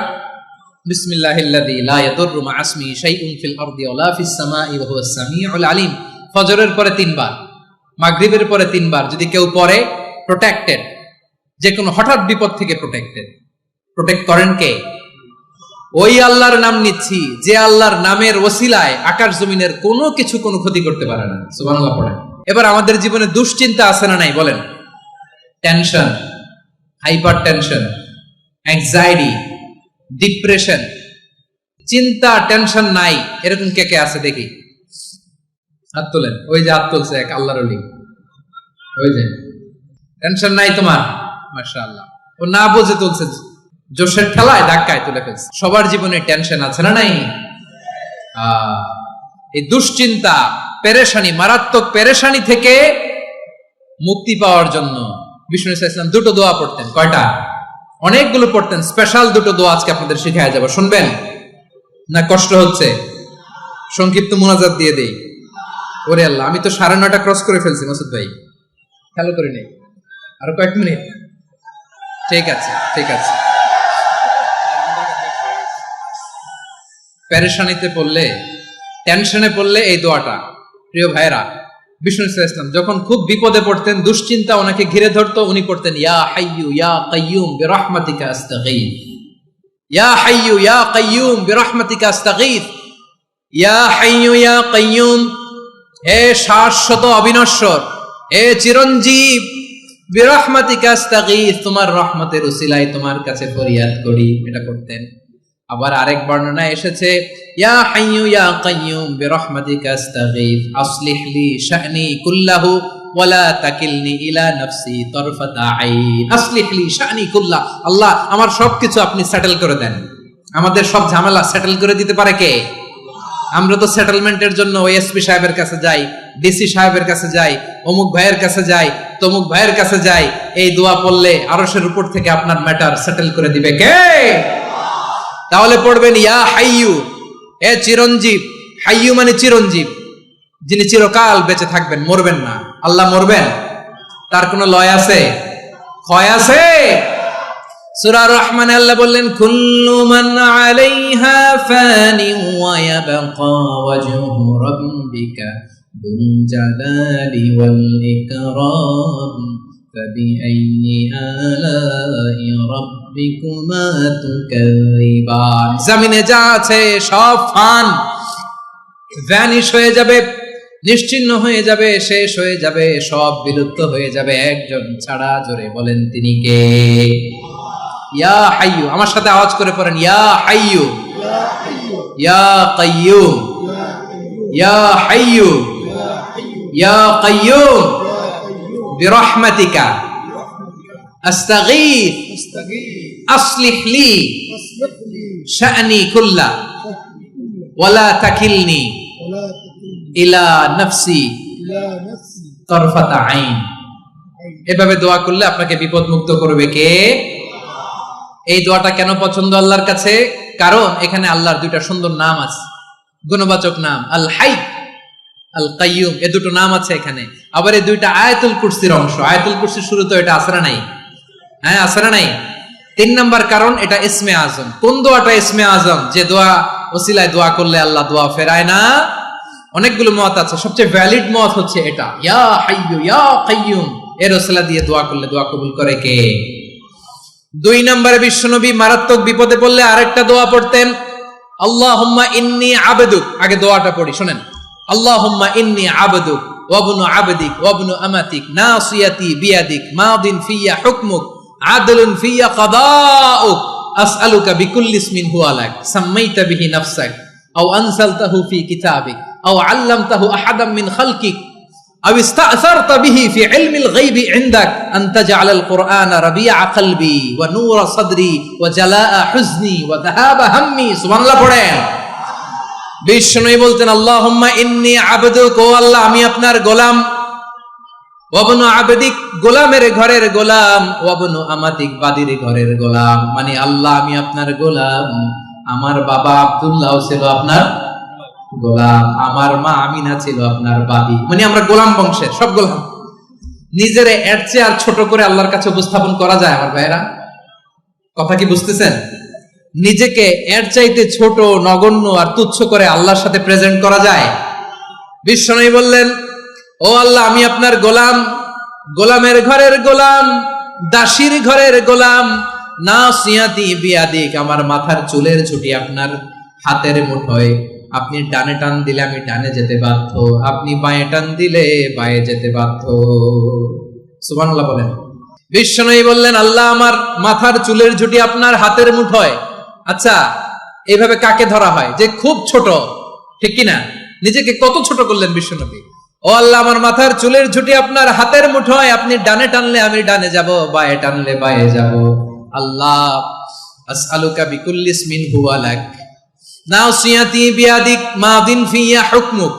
বিসমিল্লাহিল্লাযী লা ইয়াদুররু মা ইসমিহি শাইউন ফিল আরদি ওয়ালা ফিস সামাই ওয়া হুয়াস সামিউল আলিম। ফজরের পরে 3 বার, মাগরিবের পরে 3 বার যদি কেউ পড়ে, প্রোটেক্টেড, যে কোনো হঠাৎ বিপদ থেকে প্রোটেক্টেড। প্রোটেক্ট করেন কে? ওই আল্লাহর নাম নিচ্ছি যে আল্লাহর নামের ওসিলায় আকাশ জমিনের কোনো কিছু কোনো ক্ষতি করতে পারে না। সুবহানাল্লাহ পড়েন। এবার আমাদের জীবনে দুশ্চিন্তা আছে না নাই বলেন? Tension, hyper tension, anxiety, depression, চিন্তা, টেনশন নাই এরকম কে কে আছে দেখি, হাত তোলেন। ওই যে হাত তুলছে এক আল্লাহর ওলি, ওই যে টেনশন নাই তোমার, মাশাআল্লাহ। ও না বুঝে তুলছে, জোশের ঠেলায় ধাক্কায় তুলে ফেলছে। সবার জীবনে টেনশন আছে না নাই? এই দুশ্চিন্তা, পেরেশানি, মারাত্মক পেরেশানি থেকে মুক্তি পাওয়ার জন্য বিষ্ণু ইসলাম 2টো দোয়া পড়তেন। কয়টা? অনেকগুলো পড়তেন। স্পেশাল 2টো দোয়া আজকে আপনাদের শিখায়া যাব, শুনবেন না? কষ্ট হচ্ছে? সংক্ষিপ্ত মুনাজাত দিয়ে দেই। ওরে আল্লাহ, আমি তো 9:30 ক্রস করে ফেলছি মাসুদ ভাই, খেয়াল করি নাই। আরো কয়েক মিনিট? ঠিক আছে, ঠিক আছে। পেরেশানিতে পড়লে, টেনশনে পড়লে এই দোয়াটা, প্রিয় ভাইরা, বিষ্ণু ইসলাম যখন খুব বিপদে পড়তেন, দুশ্চিন্তা ওনাকে ঘিরে ধরতো, উনি পড়তেন ইয়া হাইয়ু ইয়া কাইয়ুম বিরহমাতিকা আস্তাগীথ, ইয়া হাইয়ু ইয়া কাইয়ুম বিরহমাতিকা আস্তাগীথ, ইয়া হাইয়ু ইয়া কাইয়ুম, হে শাশ্বত অবিনশ্বর, হে চিরঞ্জীব, বিরহমাতিকা আস্তাগীথ, তোমার রহমতের উসিলায় তোমার কাছে ফরিয়াদ করি। এটা করতেন। আবার আরেক বর্ণনায় এসেছে ইয়া হাইয়ু ইয়া কাইয়ুম বিরহমাতিকা আস্তাগীথ আসলিহ লি শা'নি কুল্লাহু ওয়া লা তাকিলনি ইলা নাফসি তারফাতা আইন। আসলিহ লি শা'নি কুল্লাহ, আল্লাহ আমার সবকিছু আপনি সেটেল করে দেন। আমাদের সব ঝামেলা সেটেল করে দিতে পারে কে? আমরা তো সেটেলমেন্টের জন্য ওএসপি সাহেবের কাছে যাই, ডিসি সাহেবের কাছে যাই, অমুক ভাইয়ের কাছে যাই, তমুক ভাইয়ের কাছে যাই। এই দোয়া পড়লে আরশের উপর থেকে আপনার ম্যাটার সেটেল করে দিবে কে? তাহলে পড়বেন ইয়া হাইয়ু, হে চিরঞ্জীব। হাইয়ু মানে চিরঞ্জীব, যিনি চিরকাল বেঁচে থাকবেন, মরবেন না। আল্লাহ মরবেন? তার কোনো লয় আছে? ক্ষয় আছে? সূরা রহমানে আল্লাহ বললেন কুল্লু মান আলাইহা ফানি ওয়া ইয়াবকা ওয়াজহু রাব্বিকা যুল জালালি ওয়াল ইকরাম ফাবিআইয়ি আলাই রাব্বিকুমা তুকাযিবান। জমিনে যা আছে সব ফান, ভ্যানিশ হয়ে যাবে, নিশ্চিহ্ন হয়ে যাবে, শেষ হয়ে যাবে, সব বিলুপ্ত হয়ে যাবে একজন ছাড়া। জোরে বলেন তিনি কে? ইয়া হাইয়ু। আমার সাথে আওয়াজ করে পড়েন ইয়া হাইয়ু ইয়া কাইয়ুম ইয়া হাইয়ু ইয়া কাইয়ুম বিরহমাতিকা আস্তাগীথ আসলিহ লি শা'নি কুল্লা ওয়া লা তাকিলনি ইলা নাফসি তরফাতা আইন। এভাবে দোয়া করলে আপনাকে বিপদ মুক্ত করবে কে? এই দোয়াটা কেন পছন্দ আল্লাহর কাছে? কারণ এখানে আল্লাহর দুইটা সুন্দর নাম আছে, গুণবাচক নাম, আল হাই, আল কাইয়ুম, এই দুটো নাম আছে এখানে। আবার এই দুইটা আয়াতুল কুরসির অংশ। আয়াতুল কুরসির শুরু তো এটা আসরা নাই, হ্যাঁ আসরা নাই। 3 নাম্বার কারণ এটা ইসমে আজম। কোন দোয়াটা ইসমে আজম? যে দোয়া ওসিলায় দোয়া করলে আল্লাহ দোয়া ফেরায় না। অনেকগুলো মত আছে, সবচেয়ে ভ্যালিড মত হচ্ছে এটা, ইয়া হাইয়ু ইয়া কাইয়ুম, এর ওসিলা দিয়ে দোয়া করলে দোয়া কবুল করে কে? 2 নম্বরে বিশ্বনবী মারাত্মক বিপদে পড়লে আরেকটা দোয়া পড়তেন, আল্লাহুম্মা ইন্নী আবদুক। আগে দোয়াটা পড়ি, শুনেন। আল্লাহুম্মা ইন্নী আবদুক ওয়া ইবনু আবদিক ওয়া ইবনু আমাতিক নাসিয়াতি বিয়াদিক মাদিন ফিয়া হুকমুক আদলুন ফিয়া কাদাউক আসআলুকা বিকুল্লি ইসমিন হুয়া লাক সাম্মাইতা বিহি নাফসাক আও আনসালতাহু ফি কিতাবিক আও আল্লামতাহু আহাদাম মিন খালকিক আও ইস্তা'সারতা বিহি ফি ইলমিল গায়বি ইনদাক আন তাজআলাল কুরআনা রাবিআ কলবি ওয়া নূরা সাদরি ওয়া জালাআ হুজনি ওয়া যাহাবা হাম্মি। সুবহানাল্লাহ পড়েন। বিষ্ণু বলতেন, আল্লাহুম্মা ইন্নী আবদুক, ও আল্লাহ আমি আপনার গোলাম, ওয়া ইবনু আবদিক, গোলামের ঘরের গোলাম, ওয়া ইবনু আমাতিক, বাদীর ঘরের গোলাম। মানে আল্লাহ আমি আপনার গোলাম, আমার বাবা আব্দুল্লাহ ছিল আপনার গোলাম, আমার মা আমিনা ছিল আপনার বাদী। মানে আমরা গোলাম বংশের, সব গোলাম। নিজেরে এর চেয়ে আর ছোট করে আল্লাহর কাছে উপস্থাপন করা যায় আমার ভাইয়েরা? কথা কি বুঝতেছেন? নিজেকে এর চাইতে ছোট, নগণ্য আর তুচ্ছ করে আল্লাহর সাথে প্রেজেন্ট করা যায়? বিশ্বনবী বললেন, ও আল্লাহ আমি আপনার গোলাম, গোলামের ঘরের গোলাম, দাসীর ঘরের গোলাম, নাসিয়াতি বিয়াদিক, আমার মাথার চুলের ছুটি আপনার হাতের মুঠোয়। আপনি ডানে টান দিলে আমি ডানে যেতে বাধ্য, আপনি বাঁয়ে টান দিলে বাঁয়ে যেতে বাধ্য। সুবহানাল্লাহ বলেন। বিশ্বনবী বললেন, আল্লাহ আমার মাথার চুলের ঝুঁটি আপনার হাতের মুঠোয়। আচ্ছা, এইভাবে কাকে ধরা হয়? যে খুব ছোট, ঠিক কিনা? নিজেকে কত ছোট করলেন বিশ্বনবী। ও আল্লাহ আমার মাথার চুলের ঝুঁটি আপনার হাতের মুঠোয়, আপনি ডানে টানলে আমি ডানে যাব, বাঁয়ে টানলে বাঁয়ে যাব। আল্লাহ আসআলুকা বিকুল্লি ইসমিন হুয়া লাক নাসিয়াতি বিয়াদিক মাদিন ফিয়া হুকমুক,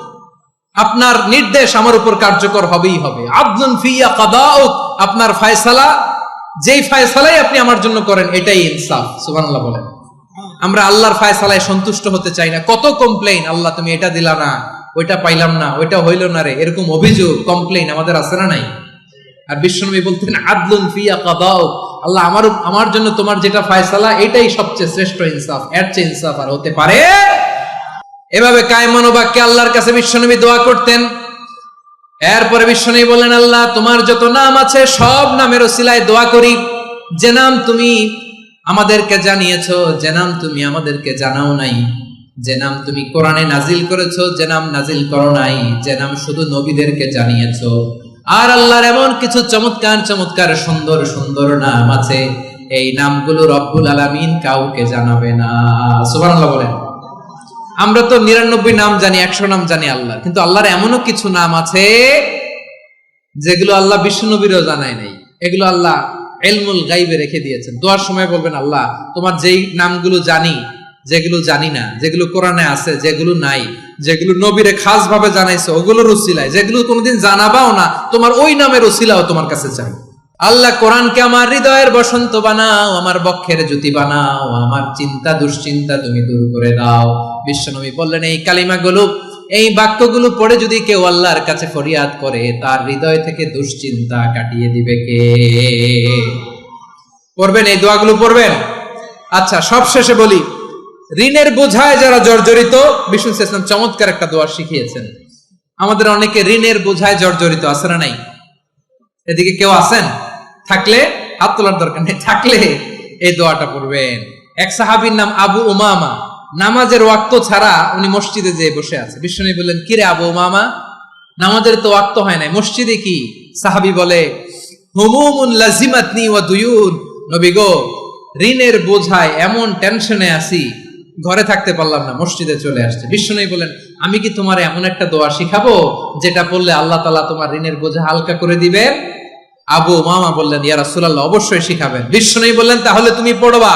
আপনার নির্দেশ আমার উপর কার্যকর হবেই হবে। আদলুন ফিয়া কাদাউক, আপনার ফয়সালা, যেই ফয়সালাই আপনি আমার জন্য করেন এটাই ইনসাফ। সুবহানাল্লাহ বলেন। আমরা আল্লাহর ফয়সালায় সন্তুষ্ট হতে চাই না। কত কমপ্লেইন, আল্লাহ তুমি এটা দিলা না, ওইটা পাইলাম না, ওইটা হইল না রে, এরকম অভিযোগ, কমপ্লেইন আমাদের আছে না নাই? আর বিশ্বনবী বলতেন, আদলুন ফিয়া কাদাউক, আল্লাহ আমার জন্য তোমার যেটা ফয়সালা এটাই সবচেয়ে শ্রেষ্ঠ ইনসাফ, এর চেয়ে ইনসাফ আর হতে পারে? এভাবে কায়মনোবাক্যে আল্লাহর কাছে বিশ্বনবী দোয়া করতেন। এরপরে বিশ্বনবী বললেন, আল্লাহ তোমার যত নাম আছে সব নামের ওসিলায় দোয়া করি, যে নাম তুমি আমাদেরকে জানিয়েছো, যে নাম তুমি আমাদেরকে জানাও নাই, যে নাম তুমি কোরআনে নাজিল করেছো, যে নাম নাজিল করো নাই, যে নাম শুধু নবীদেরকে জানিয়েছো। আর আল্লাহর এমন কিছু চমৎকার চমৎকার সুন্দর সুন্দর নাম আছে, এই নামগুলো রব্বুল আলামিন কাউকে জানাবে না। সুবহানাল্লাহ বলেন। আমরা তো 99 নাম জানি, 100 নাম জানি আল্লাহ, কিন্তু আল্লাহর এমনও কিছু নাম আছে যেগুলো আল্লাহ বিশ্বনবীরও জানায় নাই। এগুলো আল্লাহ ইলমুল গায়বে রেখে দিয়েছেন। দোয়ার সময় বলবেন, আল্লাহ তোমার যেই নামগুলো জানি, যেগুলো জানি না, যেগুলো কোরআনে আছে, যেগুলো নাই, যেগুলো নবীরে খাস ভাবে জানাইছে ওগুলোর ওসিলায়, যেগুলো কোনোদিন জানাবাও না, তোমার ওই নামের ওসিলাও তোমার কাছে চাই। আল্লাহ কোরআনকে আমার হৃদয়ের বসন্ত বানাও, আমার বক্ষের জ্যোতি বানাও, আমার চিন্তা দুশ্চিন্তা তুমি দূর করে দাও। বিশ্বনবী বললেন, এই কালিমাগুলো, এই বাক্যগুলো পড়ে যদি কেউ আল্লাহর কাছে ফরিয়াদ করে, তার হৃদয় থেকে দুশ্চিন্তা কাটিয়ে দিবে কে? পড়বেন, এই দোয়াগুলো পড়বেন। আচ্ছা, সব শেষে বলি, ঋণের বোঝায় যারা জর্জরিত, বিষ্ণু ইসলাম চমৎকার একটা দোয়া শিখিয়েছেন। আমাদের অনেকে ঋণের বোঝায় জর্জরিত, আছে না নাই? এদিকে কেউ আছেন? থাকলে হাত তোলার দরকার নেই, থাকলে এই দোয়াটা পড়বেন। এক সাহাবীর নাম আবু উমামা, নামাজের ওয়াক্ত ছাড়া উনি মসজিদে যেয়ে বসে আছে। বিশ্বনবী বললেন, কি রে আবু উমামা, নামাজের তো ওয়াক্ত হয় নাই, মসজিদে কি? সাহাবী বলে, হুমুমুন লাজিমাতনি ওয়া দুয়ুন, নবী গো ঋণের বোঝায় এমন টেনশনে আছি, ঘরে থাকতে পারলাম না, মসজিদে চলে আসছে। বিশ্বনবী বলেন, আমি কি তোমার এমন একটা দোয়া শিখাবো যেটা পড়লে আল্লাহ তাআলা তোমার ঋণের বোঝা হালকা করে দিবেন? আবু উমামা বললেন, ইয়া রাসূলুল্লাহ, অবশ্যই শিখাবেন। বিশ্বনবী বললেন, তাহলে তুমি পড়বা,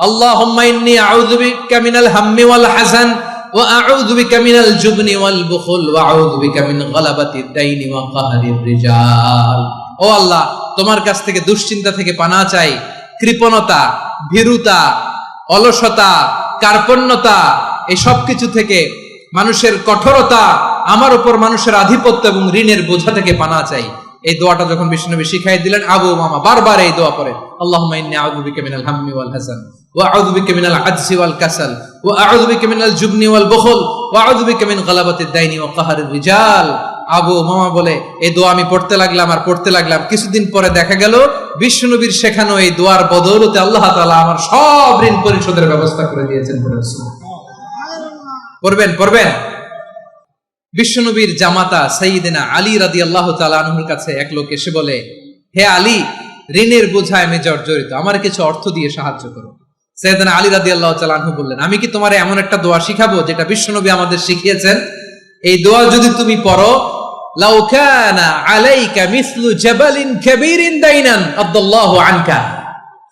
আল্লাহুম্মা ইন্নী আউযু বিকা মিনাল হাম্মি ওয়াল হাযান ওয়া আউযু বিকা মিনাল জুবনি ওয়াল বুখল ওয়া আউযু বিকা মিন গালাবাতিদ দাইনি ওয়া কাহরির রিজাল। ও আল্লাহ, তোমার কাছ থেকে দুশ্চিন্তা থেকে পানাহ চাই, কৃপণতা, ভীরুতা, অলসতা, কার্পণ্যতা, এই সব কিছু থেকে, মানুষের কঠোরতা, আমার উপর মানুষের আধিপত্য এবং ঋণের বোঝা থেকে পানাহ চাই। এই দোয়াটা যখন বিশ্বনবী শিখাই দিলেন, আবু উমামা বারবার এই দোয়া পড়ে, আল্লাহুম্মা ইন্নী আউযু বিকা মিনাল হাম্মি ওয়াল হাসান ওয়া আউযু বিকা মিনাল আজজি ওয়াল কাসাল ওয়া আউযু বিকা মিনাল জুবনি ওয়াল বুখল ওয়া আউযু বিকা মিন গালাবাতিদ দাইনি ওয়া কাহরির রিজাল। আবু উমামা বলে, এই দোয়া আমি পড়তে লাগলাম। কিছুদিন পরে দেখা গেল বিশ্বনবীর শেখানো এই দোয়ার বদৌলতে আল্লাহ তাআলা আমার সব ঋণ পরিশোধের ব্যবস্থা করে দিয়েছেন। পড়বেন। বিশ্বনবীর জামাতা সাইয়্যিদিনা আলী রাদিয়াল্লাহু তাআলা আনহুর কাছে এক লোক এসে বলে, হে আলী, ঋণের বোঝায় আমি জর্জরিত, আমার কিছু অর্থ দিয়ে সাহায্য করো। সাইয়্যিদিনা আলী রাদিয়াল্লাহু তাআলা আনহু বললেন, আমি কি তোমারে এমন একটা দোয়া শিখাবো যেটা বিশ্বনবী আমাদের শিখিয়েছেন? এই দোয়া যদি তুমি পড়ো, লাউ কানা আলাইকা মিসলু জাবালিন কাবীরিন দাইনান আদাল্লাহু আনকা,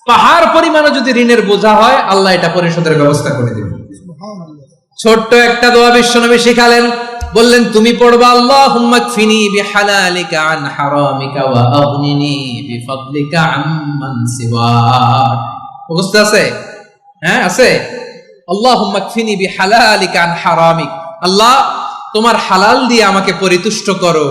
পাহাড় পরিমাণও যদি ঋণের বোঝা হয়, আল্লাহ এটা পরিশোধের ব্যবস্থা করে দিবেন। ছোট্ট একটা দোয়া বিশ্বনবী শিখালেন, বললেন তুমি পড়বা, আল্লাহুম্মা কফিনি বিহালালিকা আন হারামিকা ওয়া আগনিনি বিফাদলিকা আম্মান সিওয়াক। মুখস্থ আছে? হ্যাঁ আছে। আল্লাহুম্মা কফিনি বিহালালিকা আন হারামিক, আল্লাহ তোমার হালাল দিয়ে আমাকে পরিতুষ্ট করো,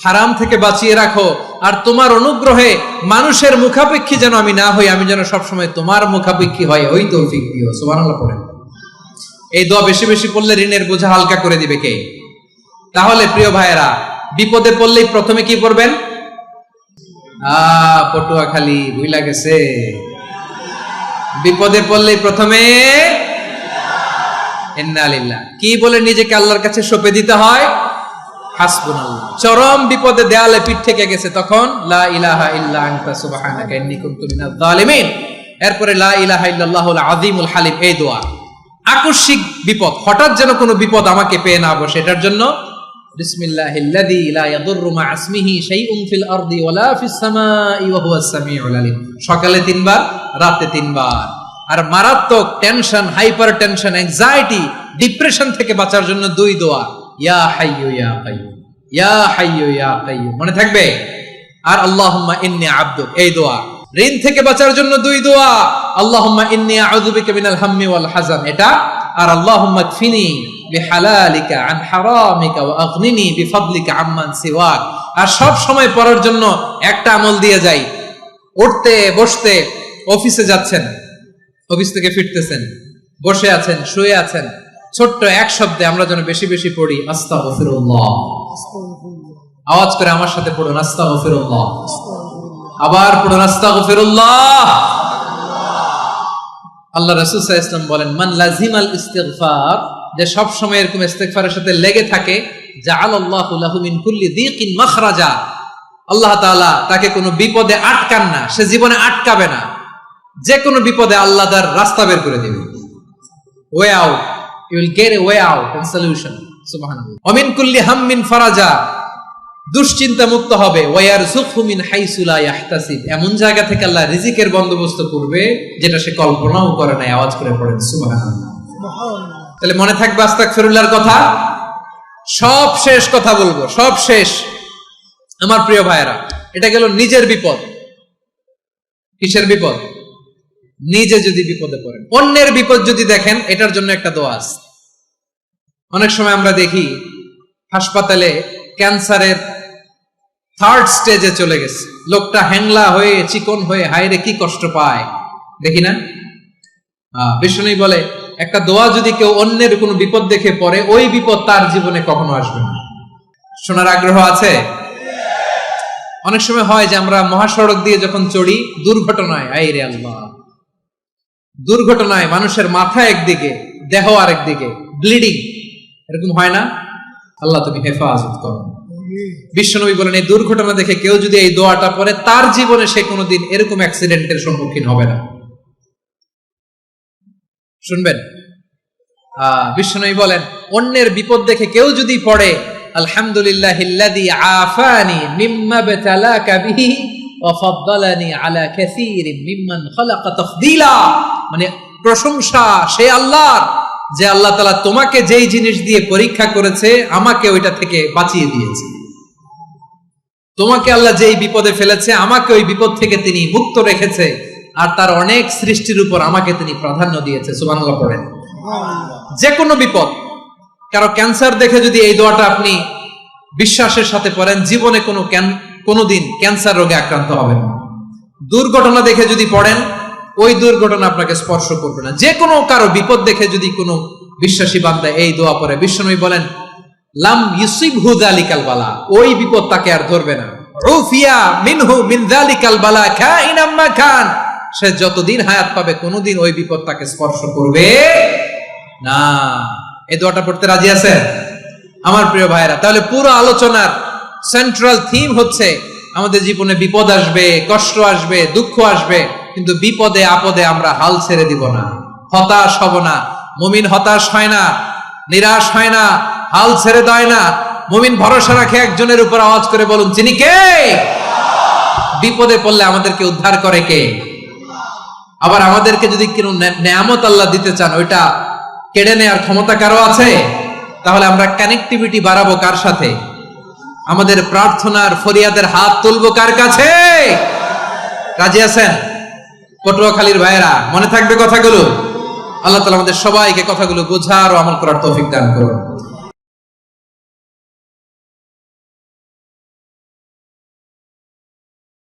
হারাম থেকে বাঁচিয়ে রাখো, আর তোমার অনুগ্রহে মানুষের মুখাপেক্ষী যেন আমি না হই, আমি যেন সবসময় তোমার মুখাপেক্ষী হয়, ওই তৌফিক দিও। সুবহানাল্লাহ পড়েন। এই দোয়া বেশি বেশি পড়লে ঋণের বোঝা হালকা করে দিবে কে? তাহলে প্রিয় ভাইয়েরা, বিপদে পড়লেই প্রথমে কি পড়বেন? পটুয়াখালী ভুইলা গেছে। বিপদে পড়লেই প্রথমে ইন্না লিল্লাহ কি বলে নিজেকে আল্লাহর কাছে সঁপে দিতে হয়? হাসবুনাল্লাহ। চরম বিপদে দেয়ালে পিঠ থেকে গেছে, তখন লা ইলাহা ইল্লা আনতা সুবহানাকা ইন্নী কুনতু মিনাজ জালিমিন। এরপরে লা ইলাহা ইল্লাল্লাহুল আযীমুল হালিম, এই দোয়া। আকস্মিক বিপদ, হঠাৎ যেন কোনো বিপদ আমাকে পেয়ে না বসে, এটার জন্য বিসমিল্লাহিল্লাযী লা ইয়াদুররু মা ইসমিহি শাইউন ফিল আরদি ওয়ালা ফিস সামাই ওয়া হুয়াস সামিউল আলিম। সকালে 3 বার, রাতে 3 বার। আর মারাত্মক tension, hyper tension, anxiety, depression থেকে বাঁচার জন্য 2 দোয়া, ইয়া হাইয়্যু ইয়া কাইয়্যুম, ইয়া হাইয়্যু ইয়া কাইয়্যুম, মনে থাকবে? আর আল্লাহুম্মা ইন্নী আবদুক, এই দোয়া। ঋণ থেকে বাঁচার জন্য 2 দোয়া, আল্লাহুম্মা ইন্নী আউযু বিকা মিনাল হাম্মি ওয়াল হাযান, এটা। আর আল্লাহুম্মা কফিনি বিহালালিকা আন হারামিকা ওয়া আগনিনি বিফাদলিকা আম্মান সিওয়াক। আর সব সময় পড়ার জন্য একটা আমল দিয়ে যাই, উঠতে বসতে, অফিসে যাচ্ছেন, অফিস থেকে ফিরতেছেন, বসে আছেন, শুয়ে আছেন, ছোট্ট এক শব্দে আমরা যেন বেশি বেশি পড়ি আস্তাগফিরুল্লাহ। আওয়াজ করে আমার সাথে পড়ুন, আস্তাগফিরুল্লাহ। আবার পড়ুন, আস্তাগফিরুল্লাহ। আল্লাহ রাসূল সাল্লাল্লাহু আলাইহি ওয়াসাল্লাম বলেন, মান লাজিমাল ইস্তিগফার, যে সব সময় এরকম ইস্তিগফারের সাথে লেগে থাকে, জাআলাল্লাহু লাহু মিন কুল্লি যিকিন মাখরাজা, আল্লাহ তাআলা তাকে কোনো বিপদে আটকান না, সে জীবনে আটকাবে না, যে কোনো বিপদে আল্লাহ তার রাস্তা বের করে দিবে। Way out, you will get a way out and solution. সুবহানাল্লাহ। ওয়া মিন কুল্লি হাম্মিন ফারাজা, দুশ্চিন্তা মুক্ত হবে। ওয়ারযুকহু মিন হাইসু লা ইয়াহতাসিব, এমন জায়গা থেকে আল্লাহ রিজিকের বন্দোবস্ত করবে যেটা সে কল্পনাও করে নাই। আওয়াজ করে পড়েন সুবহানাল্লাহ। তাহলে মনে থাকবে আস্তাগফিরুল্লাহর কথা। সব শেষ কথা বলবো, সব শেষ আমার প্রিয় ভাইয়েরা। এটা গেল নিজের বিপদ। কিসের বিপদ? নিজে যদি বিপদে পড়েন। অন্যের বিপদ যদি দেখেন, এটার জন্য একটা দোয়া আছে। অনেক সময় আমরা দেখি হাসপাতালে ক্যান্সারের 3rd স্টেজে চলে গেছে, লোকটা হ্যাংলা হয়ে, চিকন হয়ে, হায়রে কি কষ্ট পায়, দেখি না? বিষ্ণু বলে, একটা দোয়া যদি কেউ অন্যের কোনো বিপদ দেখে পড়ে, ওই বিপদ তার জীবনে কখনো আসবে না। শোনার আগ্রহ আছে? অনেক সময় হয় যে আমরা মহাসড়ক দিয়ে যখন চড়ি, দুর্ঘটনায়, আইরে আল্লাহ, দুর্ঘটনায় মানুষের মাথা একদিকে, দেহ আরেকদিকে, ব্লিডিং, এরকম হয় না? আল্লাহ তুমি হেফাজত করো। বিশ্বনবী বলেন, এই দুর্ঘটনা দেখে কেউ যদি এই দোয়াটা পড়ে, তার জীবনে সে কোনোদিন এরকম অ্যাক্সিডেন্টের সম্মুখীন হবে না। শুনবেন, বিশ্বনবী বলেন, অন্যের বিপদ দেখে কেউ যদি পড়ে, আলহামদুলিল্লাহিল্লাযী আফানি মিম্মা বাতালাকা বিহি ওয়া ফাদ্দালানি আলা কাসীরিন মিম্মান খালাকা তাফদীলা, মানে প্রশংসা সে আল্লাহর যে আল্লাহ তাআলা তোমাকে যেই জিনিস দিয়ে পরীক্ষা করেছে আমাকে ওইটা থেকে বাঁচিয়ে দিয়েছে। তোমাকে আল্লাহ যেই বিপদে ফেলেছে আমাকে ওই বিপদ থেকে তিনি মুক্ত রেখেছে, আর তার অনেক সৃষ্টির উপর আমাকে তিনি প্রাধান্য দিয়েছে। সুবহানাল্লাহ পড়েন। যে কোনো বিপদ, কারো ক্যান্সার দেখে যদি এই দোয়াটা আপনি বিশ্বাসের সাথে পড়েন, জীবনে কোনোদিন ক্যান্সার রোগে আক্রান্ত হবেন না। দুর্ঘটনা দেখে যদি পড়েন, ওই দুর্ঘটনা আপনাকে স্পর্শ করবে না। যে কোনো কারো বিপদ দেখে যদি কোনো বিশ্বাসী বান্দা এই দোয়া পড়ে, বিশ্বনবী বলেন লাম ইউসিবহু যালিকাল বালা, ওই বিপদ তাকে আর ধরবে না। উফিয়া মিনহু মিন যালিকাল বালা কাইনাম মা কান, সে যতদিন হায়াত পাবে কোনোদিন ওই বিপদ তাকে স্পর্শ করবে না। এই দোয়াটা পড়তে রাজি আছেন আমার প্রিয় ভাইরা? তাহলে পুরো আলোচনার সেন্ট্রাল থিম হচ্ছে আমাদের জীবনে বিপদ আসবে, কষ্ট আসবে, দুঃখ আসবে, কিন্তু বিপদে আপদে আমরা হাল ছেড়ে দিব না, হতাশ হব না। মুমিন হতাশ হয় না, নিরাশ হয় না, হাল ছেড়ে দেয় না। মুমিন ভরসা রাখে একজনের উপর। আওয়াজ করে বলুন, যিনি কে? বিপদে পড়লে আমাদেরকে উদ্ধার করে কে? আবার আমাদেরকে যদি কোনো নেয়ামত আল্লাহ দিতে চান, ওইটা কেড়ে নেওয়ার ক্ষমতা কারো আছে? তাহলে আমরা কানেক্টিভিটি বাড়াবো কার সাথে? আমাদের প্রার্থনার ফরিয়াদের হাত তুলবো কার কাছে? রাজি আছেন পটুয়াখালীর ভাইয়েরা? মনে থাকবে কথাগুলো? আল্লাহ তাআলা আমাদের সবাইকে কথাগুলো বোঝার ও আমল করার তৌফিক দান করুন।